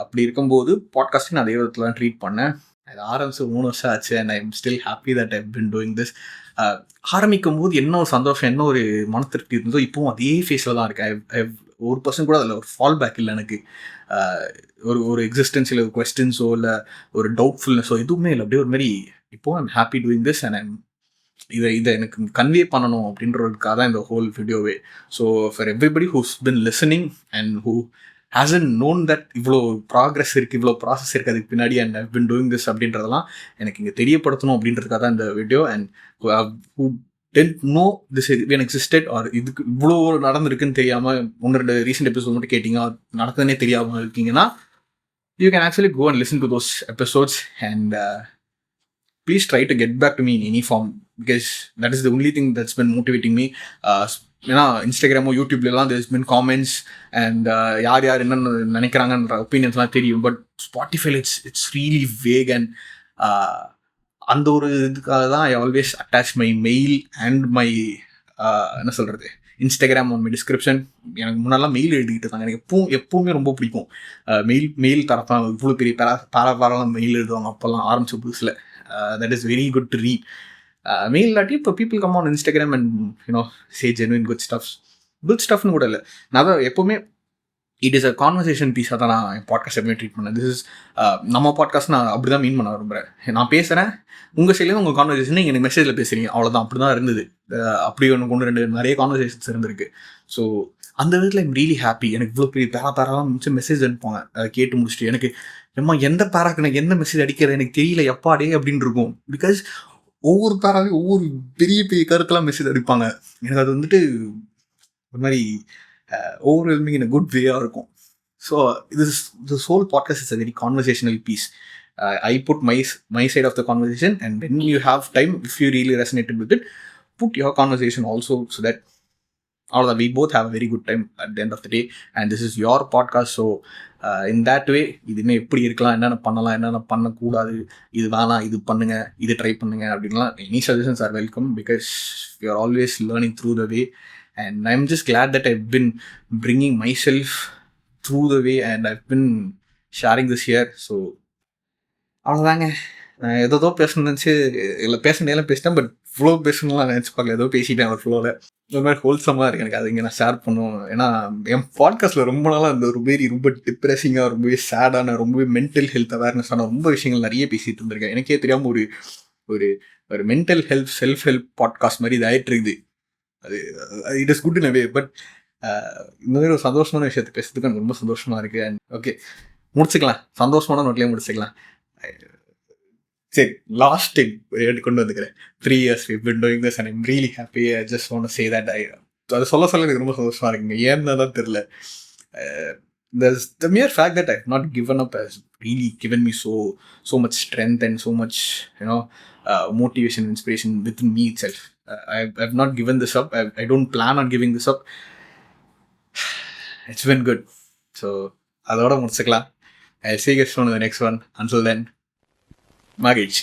அப்படி இருக்கும்போது பாட்காஸ்டிங் அதே விதத்தில் தான் ட்ரீட் பண்ணேன். அது ஆரம்பிச்சு 3 வருஷம் ஆச்சு and I am still happy that I bin doing this. ஆரம்பிக்கும் போது என்ன ஒரு சந்தோஷம், என்ன ஒரு மன திருப்தி இருந்ததோ இப்போவும் அதே ஃபேஸில் தான் இருக்கேன். ஒரு பர்சன்ட் கூட அதில் ஒரு ஃபால் பேக் இல்லை எனக்கு. ஒரு எக்ஸிஸ்டன்ஸில் ஒரு கொஸ்டின்ஸோ இல்லை ஒரு டவுட்ஃபுல்னஸோ எதுவுமே இல்லை. அப்படியே ஒரு மாதிரி இப்போது I'm happy doing this and I'm இதை எனக்கு கன்வே பண்ணணும் அப்படின்றதுக்காக தான் இந்த ஹோல் வீடியோவே. So for everybody who's been listening and who hasn't known that இவ்வளோ ப்ராக்ரஸ் இருக்குது, இவ்வளோ ப்ராசஸ் இருக்குது அதுக்கு பின்னாடி and I've been doing this அப்படின்றதெல்லாம் எனக்கு இங்கே தெரியப்படுத்தணும் அப்படின்றதுக்காக தான் இந்த video. And who didn't know this even existed or இதுக்கு இவ்வளோ நடந்திருக்குன்னு தெரியாமல் 1-2 ரீசெண்ட் எபிசோட் மட்டும் கேட்டிங்க நடந்ததுனே தெரியாமல் இருக்கீங்கன்னா you can actually go and listen to those episodes and please try to get back to me in any form because that is the only thing that's been motivating me. ஏன்னா இன்ஸ்டாகிராமோ யூடியூப்லாம் there's been comments and யார் என்னென்ன நினைக்கிறாங்கன்ற ஒப்பீனியன்ஸ்லாம் தெரியும். But ஸ்பாட்டிஃபைல it's really vague and அந்த ஒரு இதுக்காக தான் I always attach my mail and my என்ன சொல்கிறது இன்ஸ்டாகிராம் ஆன் மை டிஸ்கிரிப்ஷன். எனக்கு முன்னெல்லாம் மெயில் எழுதிக்கிட்டு இருந்தாங்க. எனக்கு எப்பவுமே ரொம்ப பிடிக்கும் மெயில் தரப்பாங்க. இவ்வளோ பெரிய பேராலாம் மெயில் எழுதுவாங்க அப்போல்லாம் ஆரம்பிச்ச புதுசில். That is very good to read. Mail இல்லாட்டி இப்போ people come on Instagram and say genuine good stuffனு கூட இல்லை. நான் தான் எப்போவுமே இட் இஸ் அ கான்வர்சேஷன் பீஸாக தான் நான் என் பாட்காஸ்ட் எப்பவுமே ட்ரீட் பண்ணேன். திஸ் இஸ் நம்ம பாட்காஸ்ட் நான் அப்படி தான் மீன் பண்ண விரும்புகிறேன். நான் பேசுகிறேன், உங்கள் சைட்லேருந்து உங்கள் கான்வர்சேஷன் நீங்கள் எனக்கு மெசேஜில் பேசுகிறீங்க, அவ்வளோதான். அப்படி தான் இருந்தது. அப்படி 1-2 நிறைய கான்வர்சேஷன்ஸ் இருந்திருக்கு. ஸோ அந்த விதத்தில் ஐம் ரியலி ஹாப்பி. எனக்கு இவ்வளோ பெரிய பேராலாம் மிச்சம் மெசேஜ் அனுப்புவாங்க. கேட்டு முடிச்சுட்டு எனக்கு எம்மா எந்த பேராக்கு எனக்கு என்ன மெசேஜ் அடிக்கிறது எனக்கு தெரியல எப்பாடே அப்படின்னு இருக்கும். பிகாஸ் ஒவ்வொரு பேராலையும் ஒவ்வொரு பெரிய பெரிய கருத்தெல்லாம் மெசேஜ் அடிப்பாங்க. எனக்கு அது வந்துட்டு ஒரு மாதிரி overwhelming in a good way இருக்கும். So this whole podcast is a very conversational piece. I put my side of the conversation, and when you have time, if you really resonated with it, put your conversation also, so that all that we both have a very good time at the end of the day. And this is your podcast, so in that way இது இன்னும் எப்படி இருக்கலாம், என்னென்ன பண்ணலாம், என்னென்ன பண்ணக்கூடாது, இது வேணாம், இது பண்ணுங்க, இது ட்ரை பண்ணுங்க அப்படின்லாம் any suggestions are welcome because we are always learning through the way. And I'm just glad that I've been bringing myself through the way and I've been sharing this here. So அவ்வளோதாங்க. நான் ஏதோ பேசணும்னு நினச்சி இல்லை பேசினேலாம் பேசிட்டேன். But flow பேசணும்லாம் நினச்சி பார்க்கல, ஏதோ பேசிட்டேன் ஒரு ஃப்ளோவில். ஒரு மாதிரி ஹோல்சமாக இருக்குது எனக்கு. அது இங்கே நான் ஷேர் பண்ணுவோம். ஏன்னா என் பாட்காஸ்ட்டில் ரொம்ப நாளாக அந்த ரொம்ப டிப்ரெஸிங்காக, ரொம்பவே சேடான, ரொம்பவே மென்டல் ஹெல்த் அவேர்னஸான ரொம்ப விஷயங்கள் நிறைய பேசிகிட்டு இருந்திருக்கேன். எனக்கே தெரியாமல் ஒரு ஒரு mental health self help podcast மாதிரி இது ஆகிட்டு இருக்குது. அது it is good in a way. But இந்த மாதிரி ஒரு சந்தோஷமான விஷயத்தை பேசுறதுக்கு எனக்கு ரொம்ப சந்தோஷமாக இருக்குது. அண்ட் ஓகே முடிச்சுக்கலாம், சந்தோஷமான நோட்லேயே முடிச்சுக்கலாம். சரி, லாஸ்ட் டைம் கொண்டு வந்துக்கிறேன். 3 years we've been doing this and I'm really happy. I just want to say that அது சொல்ல எனக்கு ரொம்ப சந்தோஷமாக இருக்குங்க. ஏன்னு தான் தெரியல. The mere fact that I've not given up has really given me so much strength and so much motivation and inspiration within me itself. I've not given this up. I don't plan on giving this up. It's been good. So அதோட முடிச்சுக்கலாம். I'll see you guys soon in the next one. Until then, மகிழ்ச்சி.